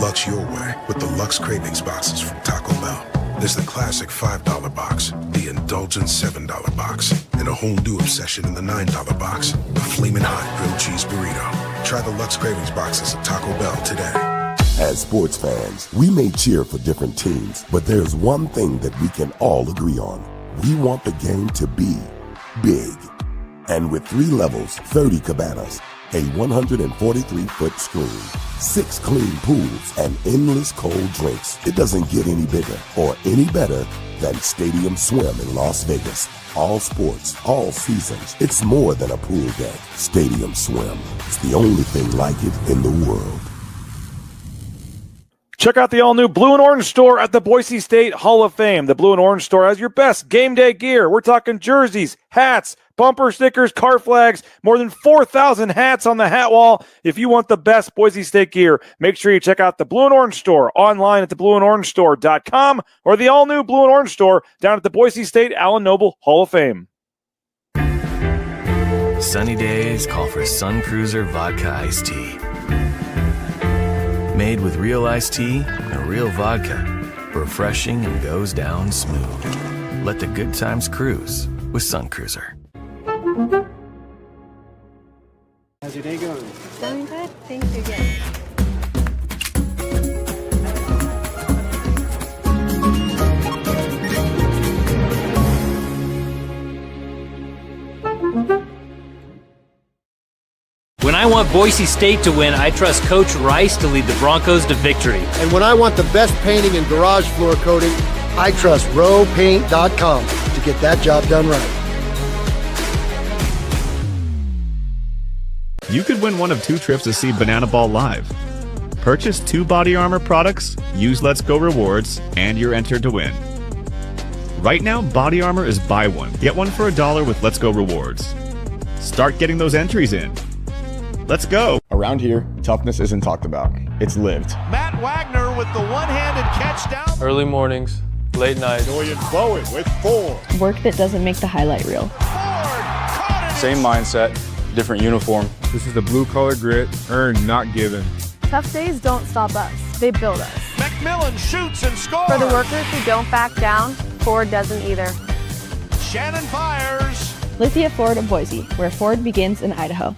Lux your way with the Lux Cravings boxes from Taco Bell. There's the classic $5 box, the indulgent $7 box, and a whole new obsession in the $9 box, the flaming hot grilled cheese burrito. Try the Lux Cravings boxes at Taco Bell today. As sports fans, we may cheer for different teams, but there's one thing that we can all agree on. We want the game to be big. And with 3 levels, 30 cabanas, a 143-foot screen, 6 clean pools, and endless cold drinks, it doesn't get any bigger or any better than Stadium Swim in Las Vegas. All sports, all seasons. It's more than a pool deck. Stadium Swim. It's the only thing like it in the world. Check out the all-new Blue and Orange store at the Boise State Hall of Fame. The Blue and Orange store has your best game day gear. We're talking jerseys, hats, bumper stickers, car flags, more than 4,000 hats on the hat wall. If you want the best Boise State gear, make sure you check out the Blue and Orange store online at theblueandorangestore.com or the all-new Blue and Orange store down at the Boise State Allen Noble Hall of Fame. Sunny days call for Sun Cruiser Vodka Iced Tea. Made with real iced tea and real vodka. Refreshing and goes down smooth. Let the good times cruise with Sun Cruiser. How's your day going? Going good. Thank you again. When I want Boise State to win, I trust Coach Rice to lead the Broncos to victory. And when I want the best painting and garage floor coating, I trust rowpaint.com to get that job done right. You could win one of 2 trips to see Banana Ball live. Purchase 2 Body Armor products, use Let's Go Rewards, and you're entered to win. Right now, Body Armor is buy one, get one for $1 with Let's Go Rewards. Start getting those entries in. Let's go. Around here, toughness isn't talked about. It's lived. Matt Wagner with the one-handed catch down. Early mornings, late nights. Julian Bowen with Ford. Work that doesn't make the highlight reel. Same mindset, different uniform. This is the blue-collar grit, earned, not given. Tough days don't stop us. They build us. McMillan shoots and scores. For the workers who don't back down, Ford doesn't either. Shannon fires. Lithia Ford of Boise, where Ford begins in Idaho.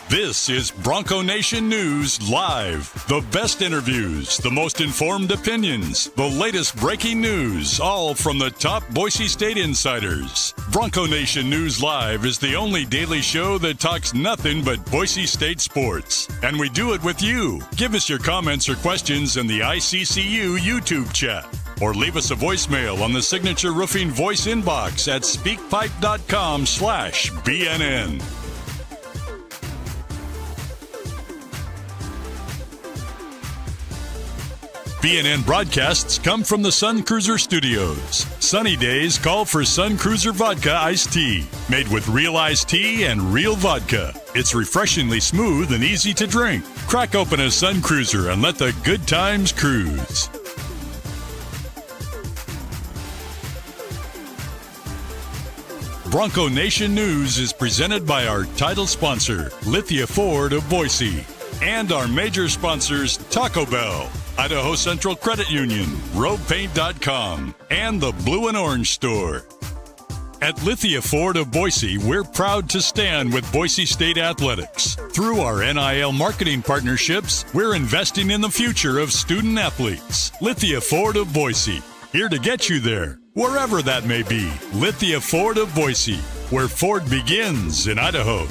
This is Bronco Nation News Live. The best interviews, the most informed opinions, the latest breaking news, all from the top Boise State insiders. Bronco Nation News Live is the only daily show that talks nothing but Boise State sports. And we do it with you. Give us your comments or questions in the ICCU YouTube chat. Or leave us a voicemail on the Signature Roofing voice inbox at speakpipe.com/BNN. BNN broadcasts come from the Sun Cruiser Studios. Sunny days call for Sun Cruiser Vodka Iced Tea. Made with real iced tea and real vodka. It's refreshingly smooth and easy to drink. Crack open a Sun Cruiser and let the good times cruise. Bronco Nation News is presented by our title sponsor, Lithia Ford of Boise, and our major sponsors, Taco Bell, Idaho Central Credit Union, RoadPaint.com, and the Blue and Orange Store. At Lithia Ford of Boise, we're proud to stand with Boise State athletics. Through our NIL marketing partnerships, we're investing in the future of student athletes. Lithia Ford of Boise, here to get you there, wherever that may be. Lithia Ford of Boise, where Ford begins in Idaho.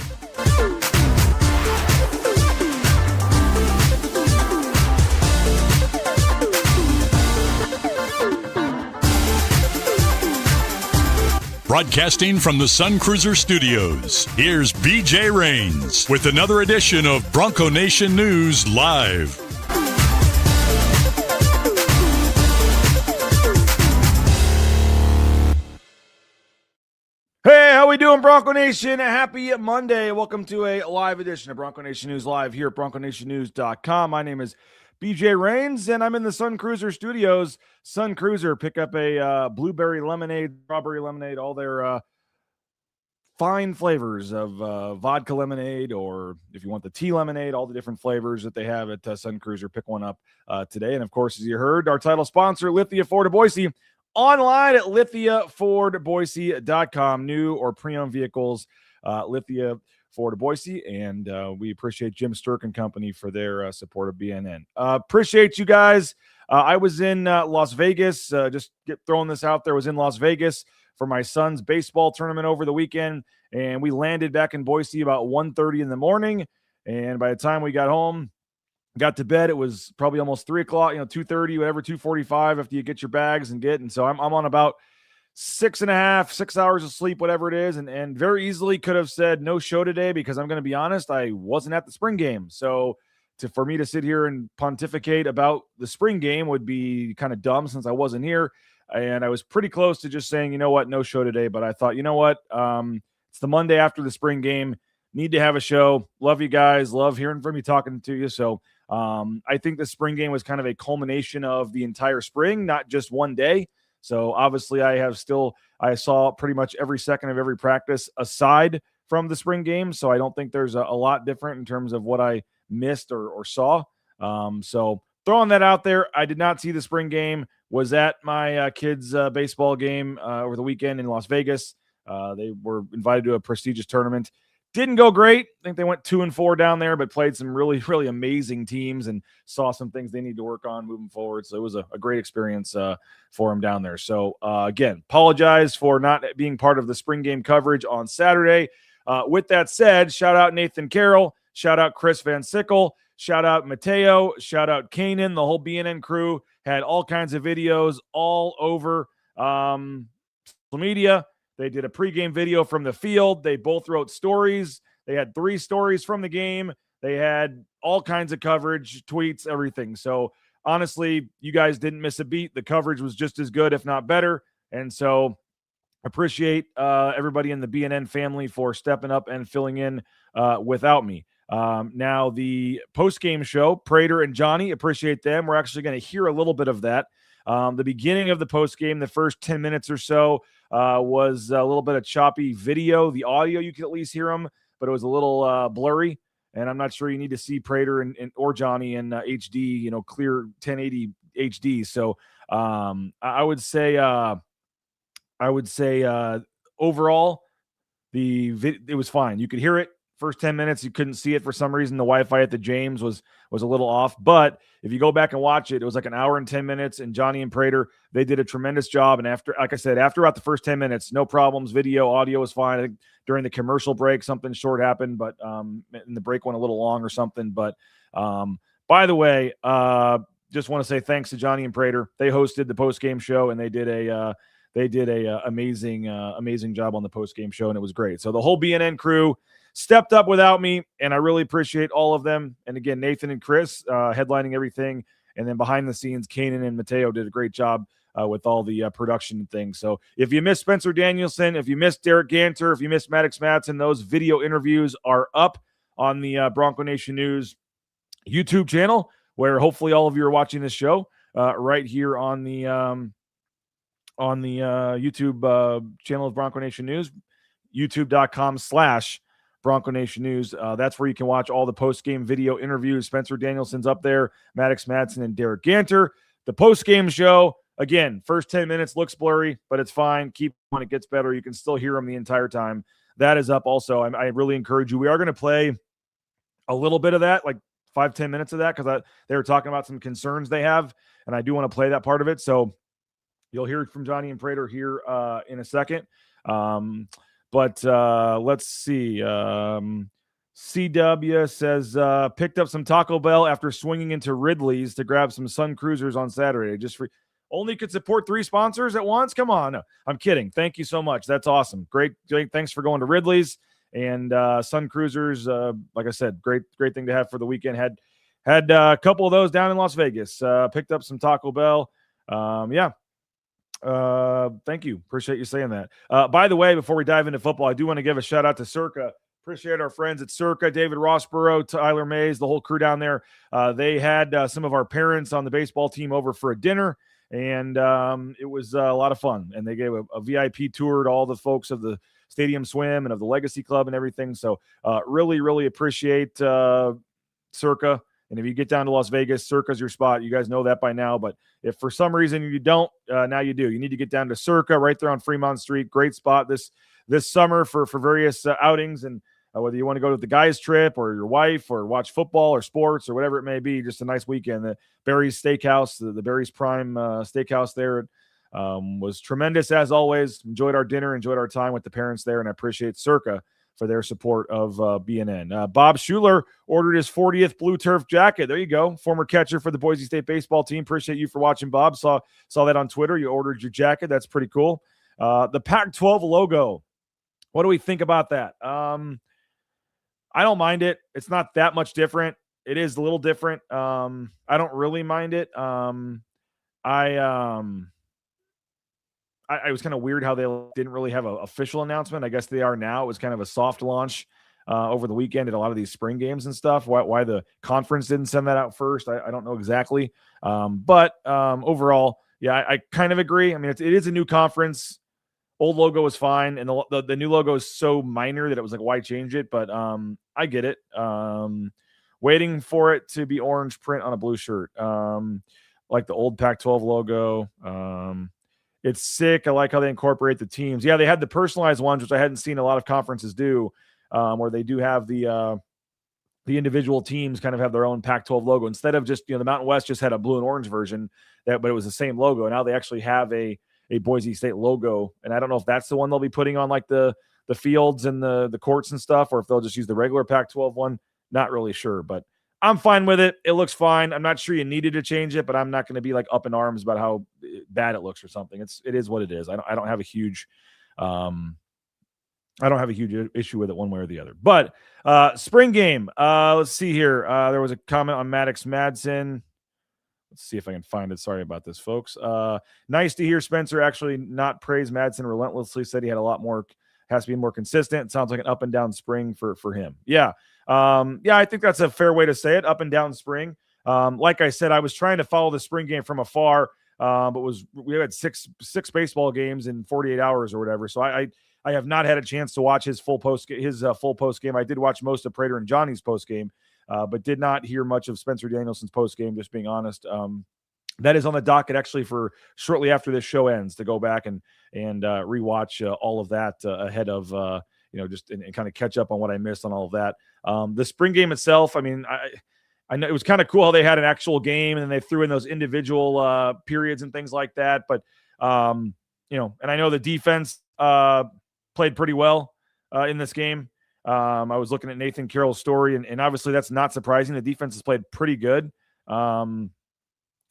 Broadcasting from the Sun Cruiser Studios, here's BJ Rains with another edition of Bronco Nation News Live. Hey, how we doing, Bronco Nation? Happy Monday. Welcome to a live edition of Bronco Nation News Live here at BroncoNationNews.com. My name is BJ Rains, and I'm in the Sun Cruiser studios. Sun Cruiser, pick up a blueberry lemonade, strawberry lemonade, all their fine flavors of vodka lemonade, or if you want the tea lemonade, all the different flavors that they have at Sun Cruiser. Pick one up today. And, of course, as you heard, our title sponsor, Lithia Ford of Boise. Online at lithiafordboise.com. New or pre-owned vehicles, Lithia Ford of Boise. And we appreciate Jim Sturk and company for their support of BNN. Appreciate you guys. I was in Las Vegas. Just throwing this out there. I was in Las Vegas for my son's baseball tournament over the weekend. And we landed back in Boise about 1:30 in the morning. And by the time we got home, got to bed, it was probably almost 3 o'clock, 2:30, whatever, 2:45 after you get your bags and get. And so I'm on about 6.5, 6 hours of sleep, whatever it is. And very easily could have said no show today because I'm going to be honest, I wasn't at the spring game. So for me to sit here and pontificate about the spring game would be kind of dumb since I wasn't here. And I was pretty close to just saying, you know what, no show today. But I thought, you know what, it's the Monday after the spring game. Need to have a show. Love you guys. Love hearing from you, talking to you. So I think the spring game was kind of a culmination of the entire spring, not just one day. So obviously I saw pretty much every second of every practice aside from the spring game. So I don't think there's a lot different in terms of what I missed or saw. So throwing that out there, I did not see the spring game. Was at my kids' baseball game over the weekend in Las Vegas. They were invited to a prestigious tournament. Didn't go great. I think they went 2-4 down there, but played some really, really amazing teams and saw some things they need to work on moving forward. So it was a great experience for them down there. So again, apologize for not being part of the spring game coverage on Saturday. With that said, shout out Nathan Carroll, shout out Chris Van Sickle, shout out Mateo, shout out Kanan. The whole BNN crew had all kinds of videos all over social media. They did a pregame video from the field. They both wrote stories. They had 3 stories from the game. They had all kinds of coverage, tweets, everything. So honestly, you guys didn't miss a beat. The coverage was just as good, if not better. And so appreciate everybody in the BNN family for stepping up and filling in without me. Now the post-game show, Prater and Johnny, appreciate them. We're actually going to hear a little bit of that. The beginning of the post-game, the first 10 minutes or so, was a little bit of choppy video. The audio, you could at least hear them, but it was a little blurry. And I'm not sure you need to see Prater or Johnny in HD, clear 1080 HD. So I would say overall, it was fine. You could hear it. First 10 minutes, you couldn't see it for some reason. The Wi-Fi at the James was a little off. But if you go back and watch it, it was like an hour and 10 minutes. And Johnny and Prater, they did a tremendous job. And after about the first 10 minutes, no problems. Video, audio was fine. I think during the commercial break, something short happened, but and the break went a little long or something. But by the way, just want to say thanks to Johnny and Prater. They hosted the post-game show, and they did a amazing job on the post-game show, and it was great. So the whole BNN crew stepped up without me, and I really appreciate all of them. And again, Nathan and Chris headlining everything, and then behind the scenes, Kanan and Mateo did a great job with all the production and things. So if you missed Spencer Danielson, if you missed Derek Ganter, if you missed Maddox Madsen, those video interviews are up on the Bronco Nation News YouTube channel, where hopefully all of you are watching this show right here on the YouTube channel of Bronco Nation News, youtube.com/Bronco Nation News. That's where you can watch all the post-game video interviews. Spencer Danielson's up there, Maddox Madsen and Derek Ganter. The post-game show, again, first 10 minutes looks blurry, but it's fine. Keep when it gets better. You can still hear them the entire time. That is up also. I really encourage you. We are going to play a little bit of that, like 5-10 minutes of that, because they were talking about some concerns they have, and I do want to play that part of it. So you'll hear from Johnny and Prater here in a second. But let's see. CW says, picked up some Taco Bell after swinging into Ridley's to grab some Sun Cruisers on Saturday. Only could support 3 sponsors at once? Come on. No, I'm kidding. Thank you so much. That's awesome. Great. Thanks for going to Ridley's and Sun Cruisers. Like I said, great thing to have for the weekend. Had a couple of those down in Las Vegas. Picked up some Taco Bell. Yeah. Thank you. Appreciate you saying that. By the way, before we dive into football, I do want to give a shout out to Circa. Appreciate our friends at Circa, David Rossborough, Tyler Mays, the whole crew down there. They had some of our parents on the baseball team over for a dinner, and it was a lot of fun. And they gave a VIP tour to all the folks of the Stadium Swim and of the Legacy Club and everything. So really, really appreciate Circa. And if you get down to Las Vegas, Circa's your spot. You guys know that by now. But if for some reason you don't, now you do. You need to get down to Circa right there on Fremont Street. Great spot this summer for various outings. And whether you want to go to the guys' trip or your wife or watch football or sports or whatever it may be, just a nice weekend. The Barry's Steakhouse, the Barry's Prime Steakhouse there was tremendous as always. Enjoyed our dinner, enjoyed our time with the parents there, and I appreciate Circa for their support of BNN. Bob Schuler ordered his 40th Blue Turf jacket. There you go. Former catcher for the Boise State baseball team. Appreciate you for watching, Bob. Saw that on Twitter. You ordered your jacket. That's pretty cool. The Pac-12 logo. What do we think about that? I don't mind it. It's not that much different. It is a little different. I don't really mind it. I was kind of weird how they didn't really have an official announcement. I guess they are now. It was kind of a soft launch over the weekend at a lot of these spring games and stuff. Why the conference didn't send that out first, I don't know exactly. But overall, yeah, I kind of agree. I mean, it is a new conference. Old logo is fine, and the new logo is so minor that it was like, why change it? But I get it. Waiting for it to be orange print on a blue shirt, like the old Pac-12 logo. It's sick. I like how they incorporate the teams. Yeah, they had the personalized ones, which I hadn't seen a lot of conferences do, where they do have the individual teams kind of have their own Pac-12 logo instead of just, the Mountain West just had a blue and orange version, but it was the same logo. Now they actually have a Boise State logo, and I don't know if that's the one they'll be putting on like the fields and the courts and stuff, or if they'll just use the regular Pac-12 one. Not really sure, but I'm fine with it. It looks fine. I'm not sure you needed to change it, but I'm not going to be like up in arms about how bad it looks or something. It is what it is. I don't have a huge issue with it one way or the other. But spring game. Let's see here. There was a comment on Maddox Madsen. Let's see if I can find it. Sorry about this, folks. Nice to hear Spencer actually not praise Madsen relentlessly. Said he had a lot more, has to be more consistent. It sounds like an up and down spring for him. Yeah. I think that's a fair way to say it. Up and down spring. Like I said, I was trying to follow the spring game from afar, but we had six baseball games in 48 hours or whatever. So I have not had a chance to watch his full post game. I did watch most of Prater and Johnny's post game, but did not hear much of Spencer Danielson's post game. Just being honest. That is on the docket actually for shortly after this show ends to go back and rewatch all of that ahead of just and kind of catch up on what I missed on all of that. The spring game itself, I mean, I know it was kind of cool how they had an actual game and then they threw in those individual periods and things like that. But and I know the defense played pretty well in this game. I was looking at Nathan Carroll's story, and obviously that's not surprising. The defense has played pretty good.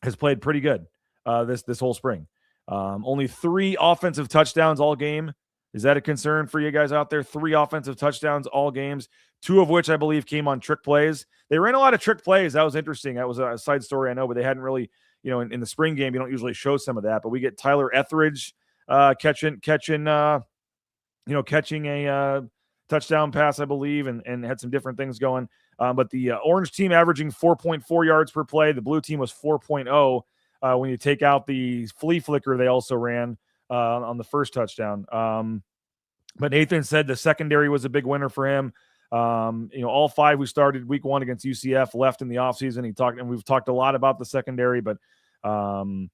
This whole spring. Only 3 offensive touchdowns all game. Is that a concern for you guys out there? 3 offensive touchdowns all games, 2 of which I believe came on trick plays. They ran a lot of trick plays. That was interesting. That was a side story, I know, but they hadn't really, in the spring game, you don't usually show some of that. But we get Tyler Etheridge catching a touchdown pass, I believe, and had some different things going. But the orange team averaging 4.4 yards per play. The blue team was 4.0 when you take out the flea flicker they also ran on the first touchdown. But Nathan said the secondary was a big winner for him. All 5 who started week 1 against UCF left in the offseason. We've talked a lot about the secondary, but Roman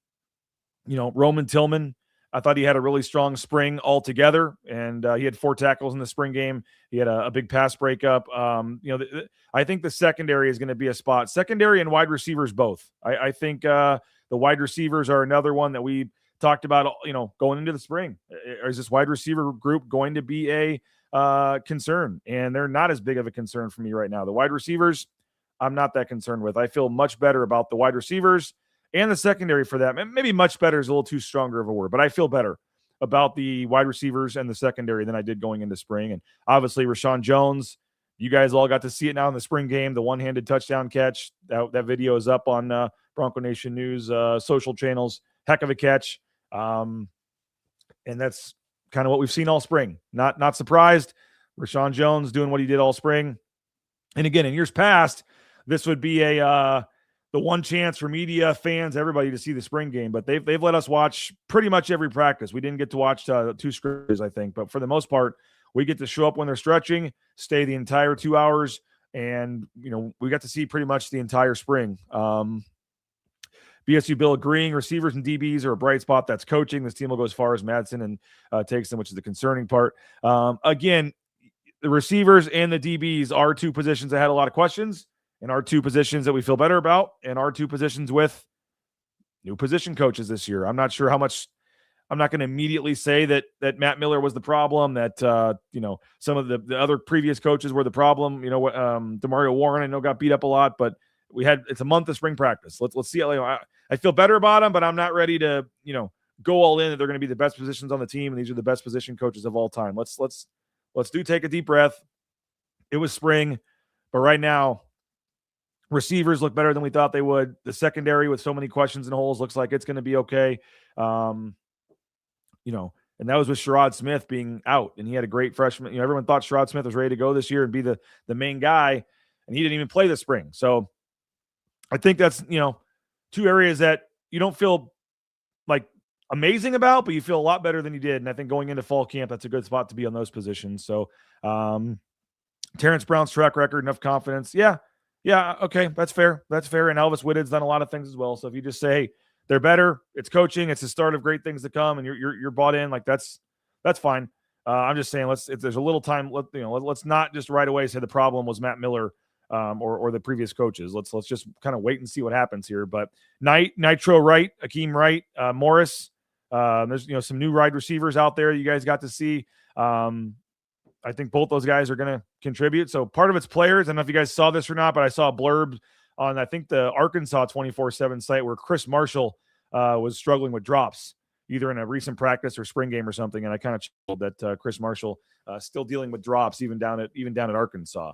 Tillman, I thought he had a really strong spring altogether, and he had 4 tackles in the spring game. He had a big pass breakup. I think the secondary is going to be a spot. Secondary and wide receivers both. I think the wide receivers are another one that we talked about, going into the spring. Is this wide receiver group going to be a concern? And they're not as big of a concern for me right now. The wide receivers, I'm not that concerned with. I feel much better about the wide receivers and the secondary for that. Maybe much better is a little too stronger of a word, but I feel better about the wide receivers and the secondary than I did going into spring. And obviously Rashawn Jones, you guys all got to see it now in the spring game, the one-handed touchdown catch. That video is up on Bronco Nation News social channels. Heck of a catch. And that's kind of what we've seen all spring. Not surprised. Rashawn Jones doing what he did all spring. And again, in years past, this would be the one chance for media, fans, everybody to see the spring game. But they've let us watch pretty much every practice. We didn't get to watch 2 scrimmages, I think. But for the most part, we get to show up when they're stretching, stay the entire 2 hours, and we got to see pretty much the entire spring. BSU Bill agreeing receivers and DBs are a bright spot. That's coaching. This team will go as far as Madsen and takes them, which is the concerning part. Again, the receivers and the DBs are 2 positions that had a lot of questions, and are 2 positions that we feel better about, and are 2 positions with new position coaches this year. I'm not sure how much. I'm not going to immediately say that Matt Miller was the problem, that some of the other previous coaches were the problem. DeMario Warren, I know, got beat up a lot, but it's a month of spring practice. Let's see. I feel better about them, but I'm not ready to go all in that they're going to be the best positions on the team, and these are the best position coaches of all time. Let's take a deep breath. It was spring, but right now, receivers look better than we thought they would. The secondary with so many questions and holes looks like it's going to be okay. And that was with Sherrod Smith being out, and he had a great freshman. Everyone thought Sherrod Smith was ready to go this year and be the main guy, and he didn't even play this spring. So I think that's, 2 areas that you don't feel like amazing about, but you feel a lot better than you did. And I think going into fall camp, that's a good spot to be on those positions. So Terrence Brown's track record, enough confidence. Yeah. Okay. That's fair. And Elvis Whitted's done a lot of things as well. So if you just say, hey, they're better, it's coaching, it's the start of great things to come, and you're bought in, like that's fine. I'm just saying, if there's a little time, let's not just right away say the problem was Matt Miller or the previous coaches. Let's just kind of wait and see what happens here. But Nitro Wright, Akeem Wright, Morris, there's some new wide receivers out there you guys got to see. I think both those guys are going to contribute. So part of it's players. I don't know if you guys saw this or not, but I saw a blurb on, I think, the Arkansas 24/7 site where Chris Marshall was struggling with drops, either in a recent practice or spring game or something. And I kind of chuckled that Chris Marshall still dealing with drops even down at Arkansas.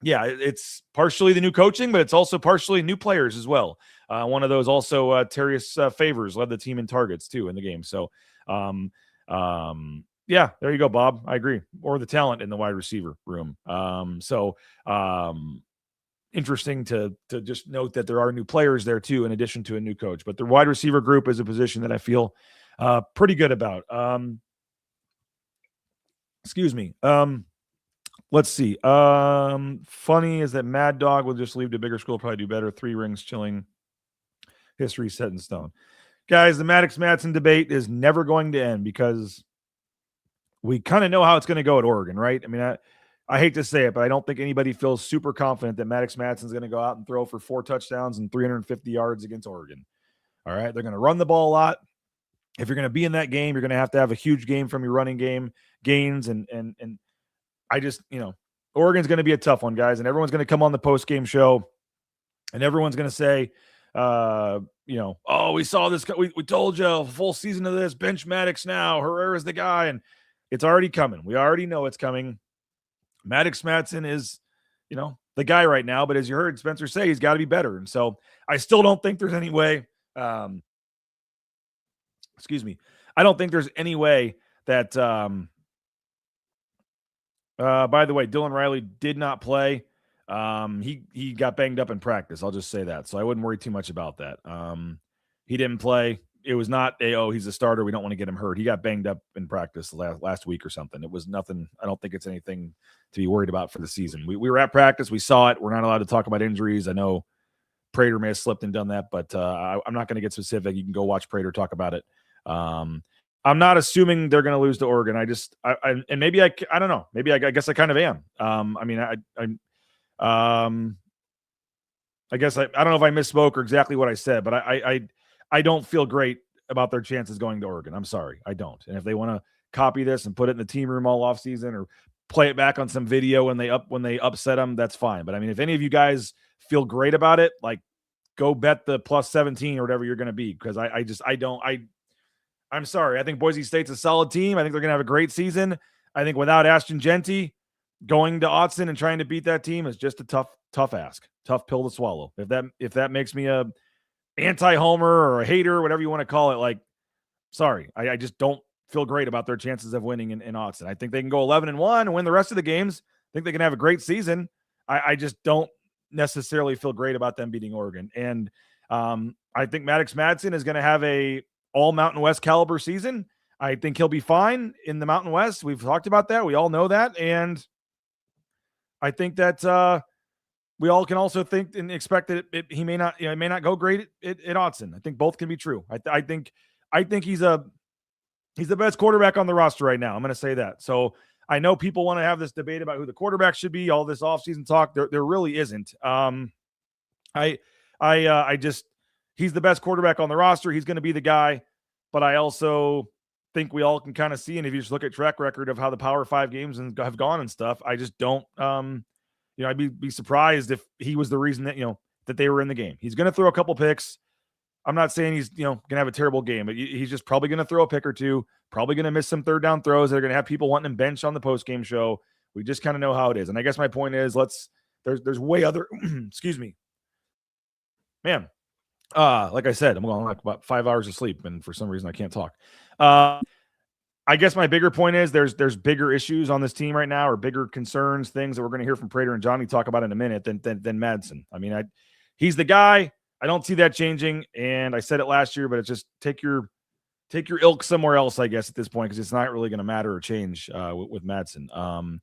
It's partially the new coaching, but it's also partially new players as well. One of those also, Terrius Favors led the team in targets too in the game. So, there you go, Bob. I agree. Or the talent in the wide receiver room. Interesting to just note that there are new players there too, in addition to a new coach. But the wide receiver group is a position that I feel pretty good about. Excuse me. Let's see. Funny is that Mad Dog will just leave to bigger school, probably do better. 3 rings, chilling. History set in stone. Guys, the Maddox-Madsen debate is never going to end because we kind of know how it's going to go at Oregon, right? I mean, I hate to say it, but I don't think anybody feels super confident that Maddox-Madsen is going to go out and throw for 4 touchdowns and 350 yards against Oregon. All right, they're going to run the ball a lot. If you're going to be in that game, you're going to have a huge game from your running game gains, and I just, Oregon's going to be a tough one, guys, and everyone's going to come on the post-game show, and everyone's going to say, we saw this. We told you a full season of this. Bench Maddox now. Herrera's the guy, and it's already coming. We already know it's coming. Maddox-Madsen is, the guy right now. But as you heard Spencer say, he's got to be better. And so I still don't think there's any way. Excuse me. I don't think there's any way that. By the way, Dylan Riley did not play. He got banged up in practice. I'll just say that. So I wouldn't worry too much about that. He didn't play. It was not he's a starter, we don't want to get him hurt. He got banged up in practice last week or something. It was nothing. I don't think it's anything to be worried about for the season. We were at practice. We saw it. We're not allowed to talk about injuries. I know Prater may have slipped and done that, but I'm not going to get specific. You can go watch Prater talk about it. I'm not assuming they're going to lose to Oregon. I guess I don't know. Maybe I guess I kind of am. I guess I don't know if I misspoke or exactly what I said, but I don't feel great about their chances going to Oregon. I'm sorry. I don't. And if they want to copy this and put it in the team room all off season or play it back on some video when they upset them, that's fine. But I mean, if any of you guys feel great about it, like go bet the plus 17 or whatever you're going to be. Because I'm sorry. I think Boise State's a solid team. I think they're going to have a great season. I think without Ashton Genty, going to Autzen and trying to beat that team is just a tough ask, tough pill to swallow. If that makes me a anti-homer or a hater, whatever you want to call it, like, sorry, I just don't feel great about their chances of winning in Autzen. I think they can go 11-1 and win the rest of the games. I think they can have a great season. I just don't necessarily feel great about them beating Oregon. And I think Maddox Madsen is going to have a all Mountain West caliber season. I think he'll be fine in the Mountain West. We've talked about that. We all know that. And I think that we all can also think and expect that he may not, it may not go great at Autzen. I think both can be true. I think he's the best quarterback on the roster right now. I'm going to say that. So I know people want to have this debate about who the quarterback should be, all this offseason talk. There really isn't. He's the best quarterback on the roster. He's going to be the guy, but I also think we all can kind of see, and if you just look at track record of how the Power 5 games have gone and stuff, I just don't, I'd be surprised if he was the reason that, that they were in the game. He's going to throw a couple picks. I'm not saying he's, going to have a terrible game, but he's just probably going to throw a pick or two, probably going to miss some third down throws that are going to have people wanting him benched on the postgame show. We just kind of know how it is. And I guess my point is there's way other, excuse me, man. Like I said, I'm going like about 5 hours of sleep, and for some reason I can't talk. I guess my bigger point is there's bigger issues on this team right now, or bigger concerns, things that we're going to hear from Prater and Johnny talk about in a minute than Madsen. I mean, he's the guy. I don't see that changing, and I said it last year, but it's just take your ilk somewhere else, I guess, at this point, because it's not really going to matter or change with Madsen.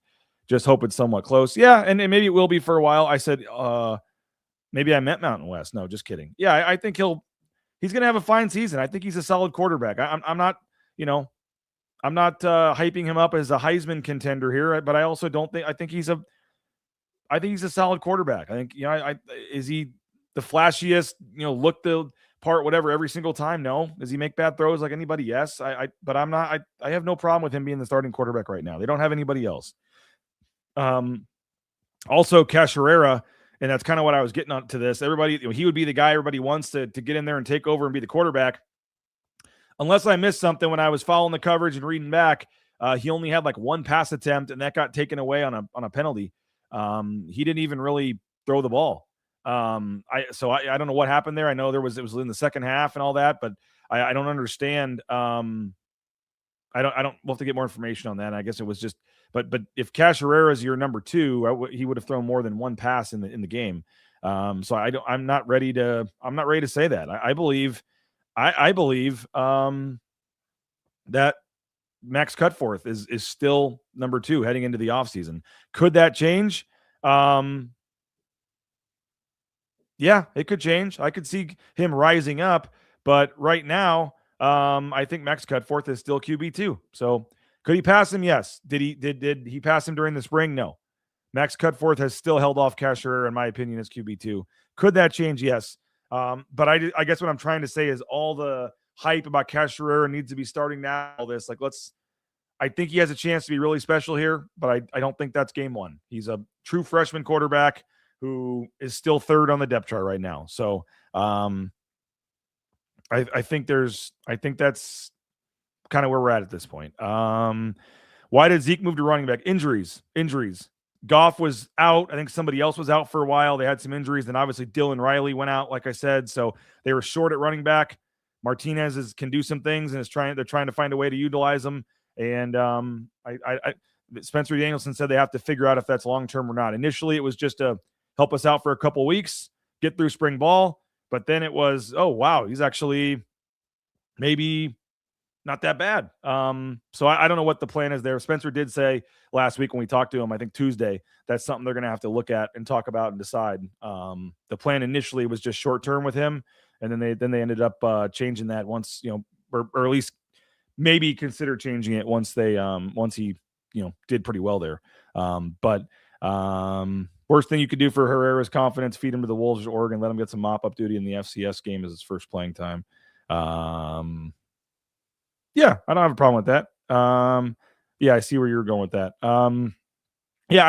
Just hope it's somewhat close. Yeah, and maybe it will be for a while. I said maybe I meant Mountain West. No, just kidding. Yeah, I think he's going to have a fine season. I think he's a solid quarterback. I'm not, I'm not hyping him up as a Heisman contender here, but I also don't think, I think he's a solid quarterback. I think, is he the flashiest, look the part, whatever, every single time? No. Does he make bad throws like anybody? Yes. But I'm not, I have no problem with him being the starting quarterback right now. They don't have anybody else. Also Cash Herrera, and that's kind of what I was getting on to this. Everybody, he would be the guy everybody wants to get in there and take over and be the quarterback. Unless I missed something when I was following the coverage and reading back, he only had like one pass attempt, and that got taken away on a penalty. He didn't even really throw the ball. I don't know what happened there. I know it was in the second half and all that, but I don't understand. We'll have to get more information on that. I guess it was just, but if Cash Herrera is your number 2, he would have thrown more than one pass in the game. So I'm not ready to say that. I believe that Max Cutforth is still number 2 heading into the offseason. Could that change? Yeah, it could change. I could see him rising up, but right now, I think Max Cutforth is still QB2. So could he pass him? Yes. Did he pass him during the spring? No. Max Cutforth has still held off Cash Herrera, in my opinion, as QB2. Could that change? Yes. But I guess what I'm trying to say is all the hype about Cash Herrera needs to be starting now. All this, I think he has a chance to be really special here, but I don't think that's game 1. He's a true freshman quarterback who is still 3rd on the depth chart right now. So I think that's kind of where we're at this point. Why did Zeke move to running back? Injuries. Goff was out. I think somebody else was out for a while. They had some injuries. Then obviously Dylan Riley went out, like I said. So they were short at running back. Martinez can do some things, and they're trying to find a way to utilize them. And Spencer Danielson said they have to figure out if that's long-term or not. Initially, it was just to help us out for a couple weeks, get through spring ball. But then it was, oh, wow, he's actually maybe not that bad. So I don't know what the plan is there. Spencer did say last week when we talked to him, I think Tuesday, that's something they're going to have to look at and talk about and decide. The plan initially was just short-term with him, and then they ended up changing that once, or at least maybe consider changing it once he, did pretty well there. But worst thing you could do for Herrera's confidence, feed him to the Wolves or Oregon, let him get some mop-up duty in the FCS game as his first playing time. Yeah, I don't have a problem with that. Yeah, I see where you're going with that. Yeah,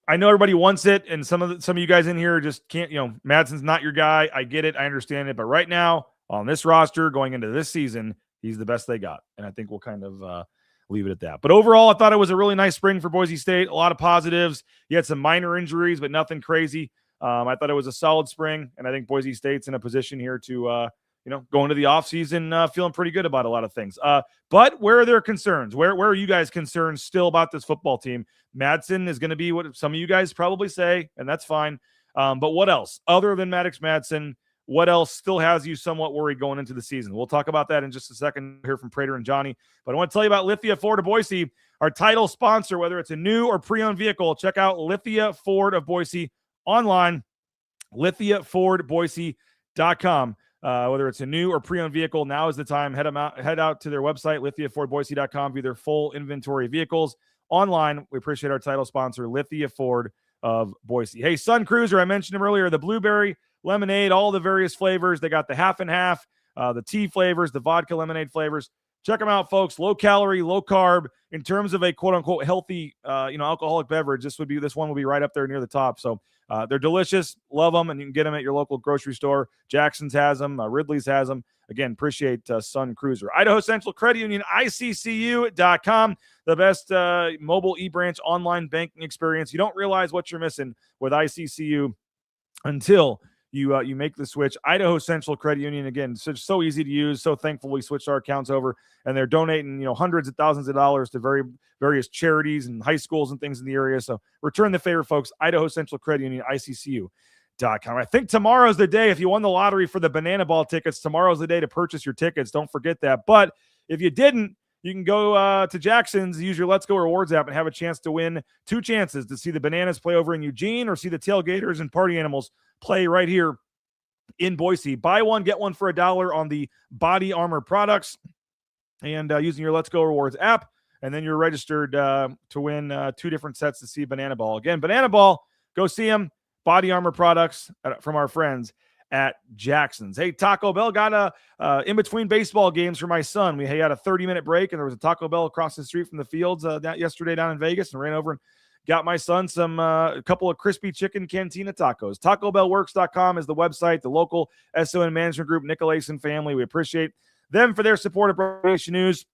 I know everybody wants it, and some of you guys in here just can't, Madsen's not your guy. I get it. I understand it. But right now, on this roster, going into this season, he's the best they got. And I think we'll kind of leave it at that. But overall, I thought it was a really nice spring for Boise State. A lot of positives. You had some minor injuries, but nothing crazy. I thought it was a solid spring, and I think Boise State's in a position here to, go into the offseason feeling pretty good about a lot of things. But where are their concerns? Where are you guys concerned still about this football team? Madsen is going to be what some of you guys probably say, and that's fine. But what else? Other than Maddox Madsen, what else still has you somewhat worried going into the season? We'll talk about that in just a second here from Prater and Johnny. But I want to tell you about Lithia Ford of Boise, our title sponsor. Whether it's a new or pre-owned vehicle, check out Lithia Ford of Boise online, lithiafordboise.com. Whether it's a new or pre-owned vehicle, now is the time. Head out to their website, lithiafordboise.com, view their full inventory of vehicles online. We appreciate our title sponsor, Lithia Ford of Boise. Hey, Sun Cruiser, I mentioned him earlier, the blueberry lemonade, all the various flavors. They got the half and half, the tea flavors, the vodka lemonade flavors. Check them out, folks. Low calorie, low carb. In terms of a quote unquote healthy, alcoholic beverage, this one will be right up there near the top. So they're delicious. Love them, and you can get them at your local grocery store. Jackson's has them. Ridley's has them. Again, appreciate Sun Cruiser. Idaho Central Credit Union, ICCU.com, the best mobile e-branch online banking experience. You don't realize what you're missing with ICCU until you make the switch. Idaho Central Credit Union, again, so easy to use. So thankful we switched our accounts over, and they're donating hundreds of thousands of dollars to various charities and high schools and things in the area. So return the favor, folks. Idaho Central Credit Union, ICCU.com. I think tomorrow's the day. If you won the lottery for the Banana Ball tickets, tomorrow's the day to purchase your tickets. Don't forget that. But if you didn't, you can go to Jackson's, use your Let's Go Rewards app, and have a chance to win 2 chances to see the Bananas play over in Eugene or see the Tailgaters and Party Animals play right here in Boise. Buy one, get one for $1 on the Body Armor products, and using your Let's Go Rewards app, and then you're registered to win 2 different sets to see Banana Ball. Again, Banana Ball, go see them. Body Armor products from our friends at Jackson's. Hey, Taco Bell got a in between baseball games for my son. We had a 30-minute break, and there was a Taco Bell across the street from the fields yesterday down in Vegas, and ran over and got my son a couple of crispy chicken cantina tacos. TacoBellWorks.com is the website. The local SON management group, Nicolason family. We appreciate them for their support of Bronco Nation News.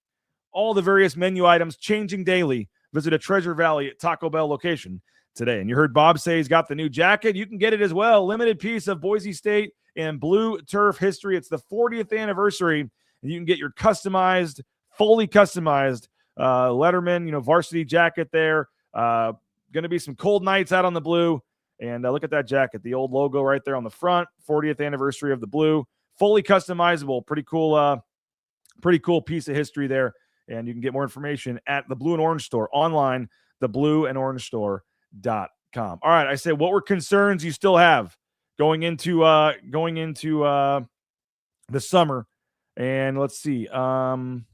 All the various menu items changing daily. Visit a Treasure Valley Taco Bell location today. And you heard Bob say he's got the new jacket. You can get it as well. Limited piece of Boise State and blue turf history. It's the 40th anniversary, and you can get your fully customized Letterman, varsity jacket there. Going to be some cold nights out on the blue, and look at that jacket. The old logo right there on the front. 40th anniversary of the blue. Fully customizable. Pretty cool piece of history there. And you can get more information at the Blue and Orange Store online, theblueandorange.com. All right, I said, what were concerns you still have going into the summer? And let's see. I'm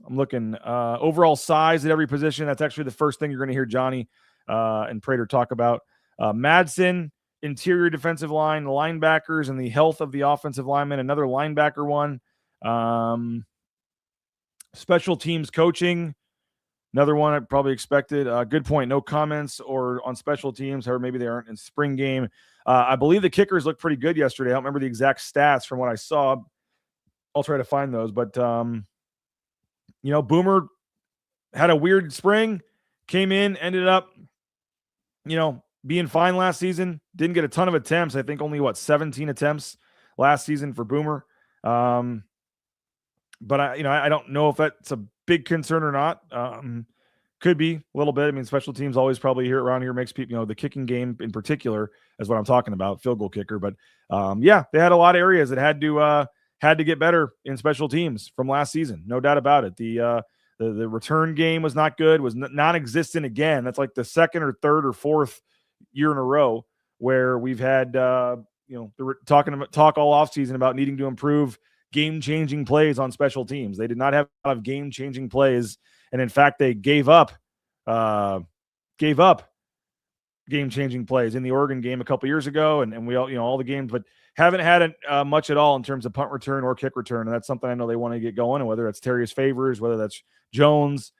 looking overall size at every position. That's actually the first thing you're going to hear Johnny and Prater talk about. Madsen, interior defensive line, linebackers, and the health of the offensive lineman. Another linebacker one. Special teams coaching. Another one I probably expected. Good point. No comments or on special teams. However, maybe they aren't in spring game. I believe the kickers looked pretty good yesterday. I don't remember the exact stats from what I saw. I'll try to find those. But, Boomer had a weird spring, came in, ended up, being fine last season. Didn't get a ton of attempts. I think only, 17 attempts last season for Boomer. But I don't know if that's a big concern or not. Could be a little bit. I mean, special teams always probably around here makes people, the kicking game in particular is what I'm talking about, field goal kicker. But they had a lot of areas that had to get better in special teams from last season. No doubt about it. The return game was not good, was non-existent again. That's like the second or third or fourth year in a row where we've had, talk all offseason about needing to improve game-changing plays on special teams. They did not have a lot of game-changing plays, and in fact, they gave up game-changing plays in the Oregon game a couple years ago, and we all the games, but haven't had it much at all in terms of punt return or kick return, and that's something I know they want to get going. And whether that's Terrius Favors, whether that's Jones,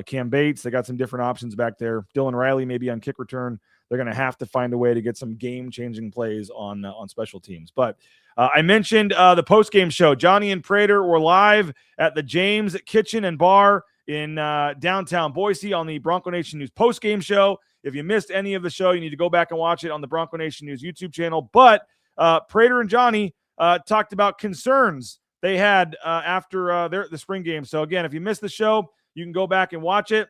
Cam Bates, they got some different options back there. Dylan Riley maybe on kick return. They're going to have to find a way to get some game-changing plays on special teams. But I mentioned the postgame show. Johnny and Prater were live at the James Kitchen and Bar in downtown Boise on the Bronco Nation News postgame show. If you missed any of the show, you need to go back and watch it on the Bronco Nation News YouTube channel. But Prater and Johnny talked about concerns they had after the spring game. So again, if you missed the show, you can go back and watch it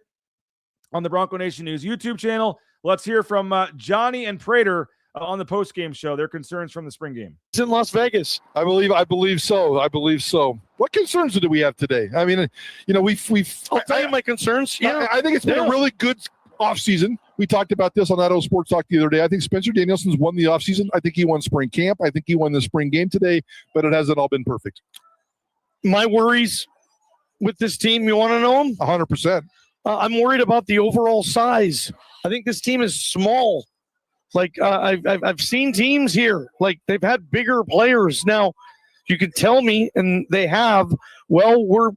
on the Bronco Nation News YouTube channel. Let's hear from Johnny and Prater on the postgame show, their concerns from the spring game. It's in Las Vegas. I believe so. What concerns do we have today? I mean, I'll tell you my concerns. Yeah, I think it's been a really good offseason. We talked about this on Idaho Sports Talk the other day. I think Spencer Danielson's won the offseason. I think he won spring camp. I think he won the spring game today, but it hasn't all been perfect. My worries with this team, you want to know them? 100%. I'm worried about the overall size. I think this team is small. Like I've seen teams here, like they've had bigger players. Now, you can tell me, and they have, well, we're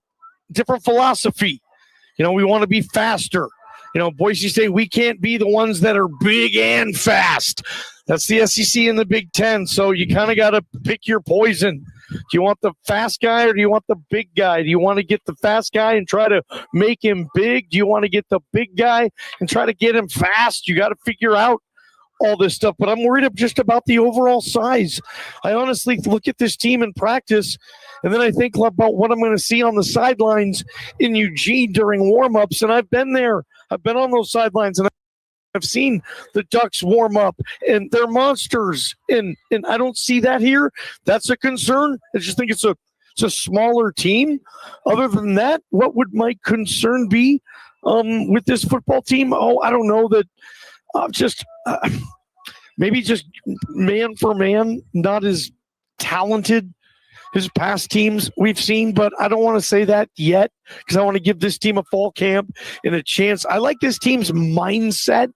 different philosophy. We want to be faster. Boise State, we can't be the ones that are big and fast. That's the SEC and the Big Ten. So you kind of got to pick your poison. Do you want the fast guy or do you want the big guy? Do you want to get the fast guy and try to make him big? Do you want to get the big guy and try to get him fast? You got to figure out all this stuff. But I'm worried just about the overall size. I honestly look at this team in practice, and then I think about what I'm going to see on the sidelines in Eugene during warm-ups. And I've been there. I've been on those sidelines, and I've seen the Ducks warm up, and they're monsters. And I don't see that here. That's a concern. I just think it's a smaller team. Other than that, what would my concern be with this football team? Oh, I don't know that. Maybe just man for man, not as talented as past teams we've seen, but I don't want to say that yet because I want to give this team a fall camp and a chance. I like this team's mindset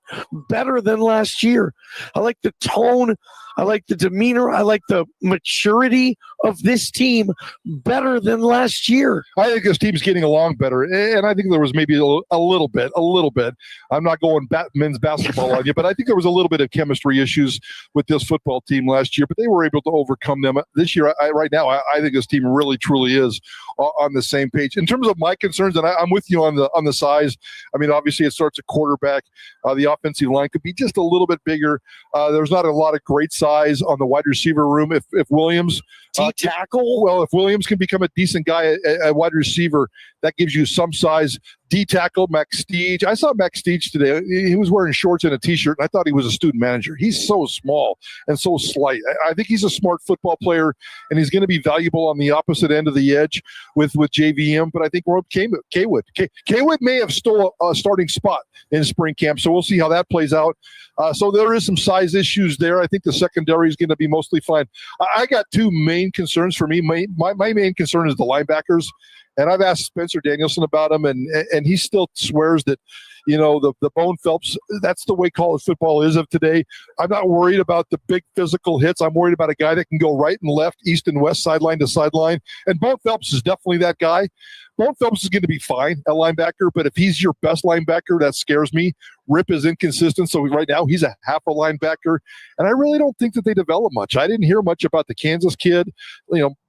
better than last year. I like the tone. I like the demeanor. I like the maturity of this team better than last year. I think this team's getting along better, and I think there was maybe a little bit. I'm not going men's basketball on you, but I think there was a little bit of chemistry issues with this football team last year, but they were able to overcome them. This year, right now, I think this team really, truly is on the same page. In terms of my concerns, and I'm with you on the size. I mean, obviously, it starts at quarterback. The offensive line could be just a little bit bigger. There's not a lot of great size on the wide receiver room. If Williams tackle, if Williams can become a decent guy at wide receiver, that gives you some size. D tackle Max Steege. I saw Max Steege today. He was wearing shorts and a t-shirt, and I thought he was a student manager. He's so small and so slight. I think he's a smart football player, and he's going to be valuable on the opposite end of the edge with JVM. But I think Rob Kaywood may have stole a starting spot in spring camp, so we'll see how that plays out. So there is some size issues there. I think the secondary is going to be mostly fine. I got two main concerns for me. My main concern is the linebackers. And I've asked Spencer Danielson about him, and he still swears that, the Bone Phelps, that's the way college football is of today. I'm not worried about the big physical hits. I'm worried about a guy that can go right and left, east and west, sideline to sideline. And Bone Phelps is definitely that guy. Bone Phelps is going to be fine at linebacker, but if he's your best linebacker, that scares me. Rip is inconsistent, so right now he's a half a linebacker, and I really don't think that they develop much. I didn't hear much about the Kansas kid.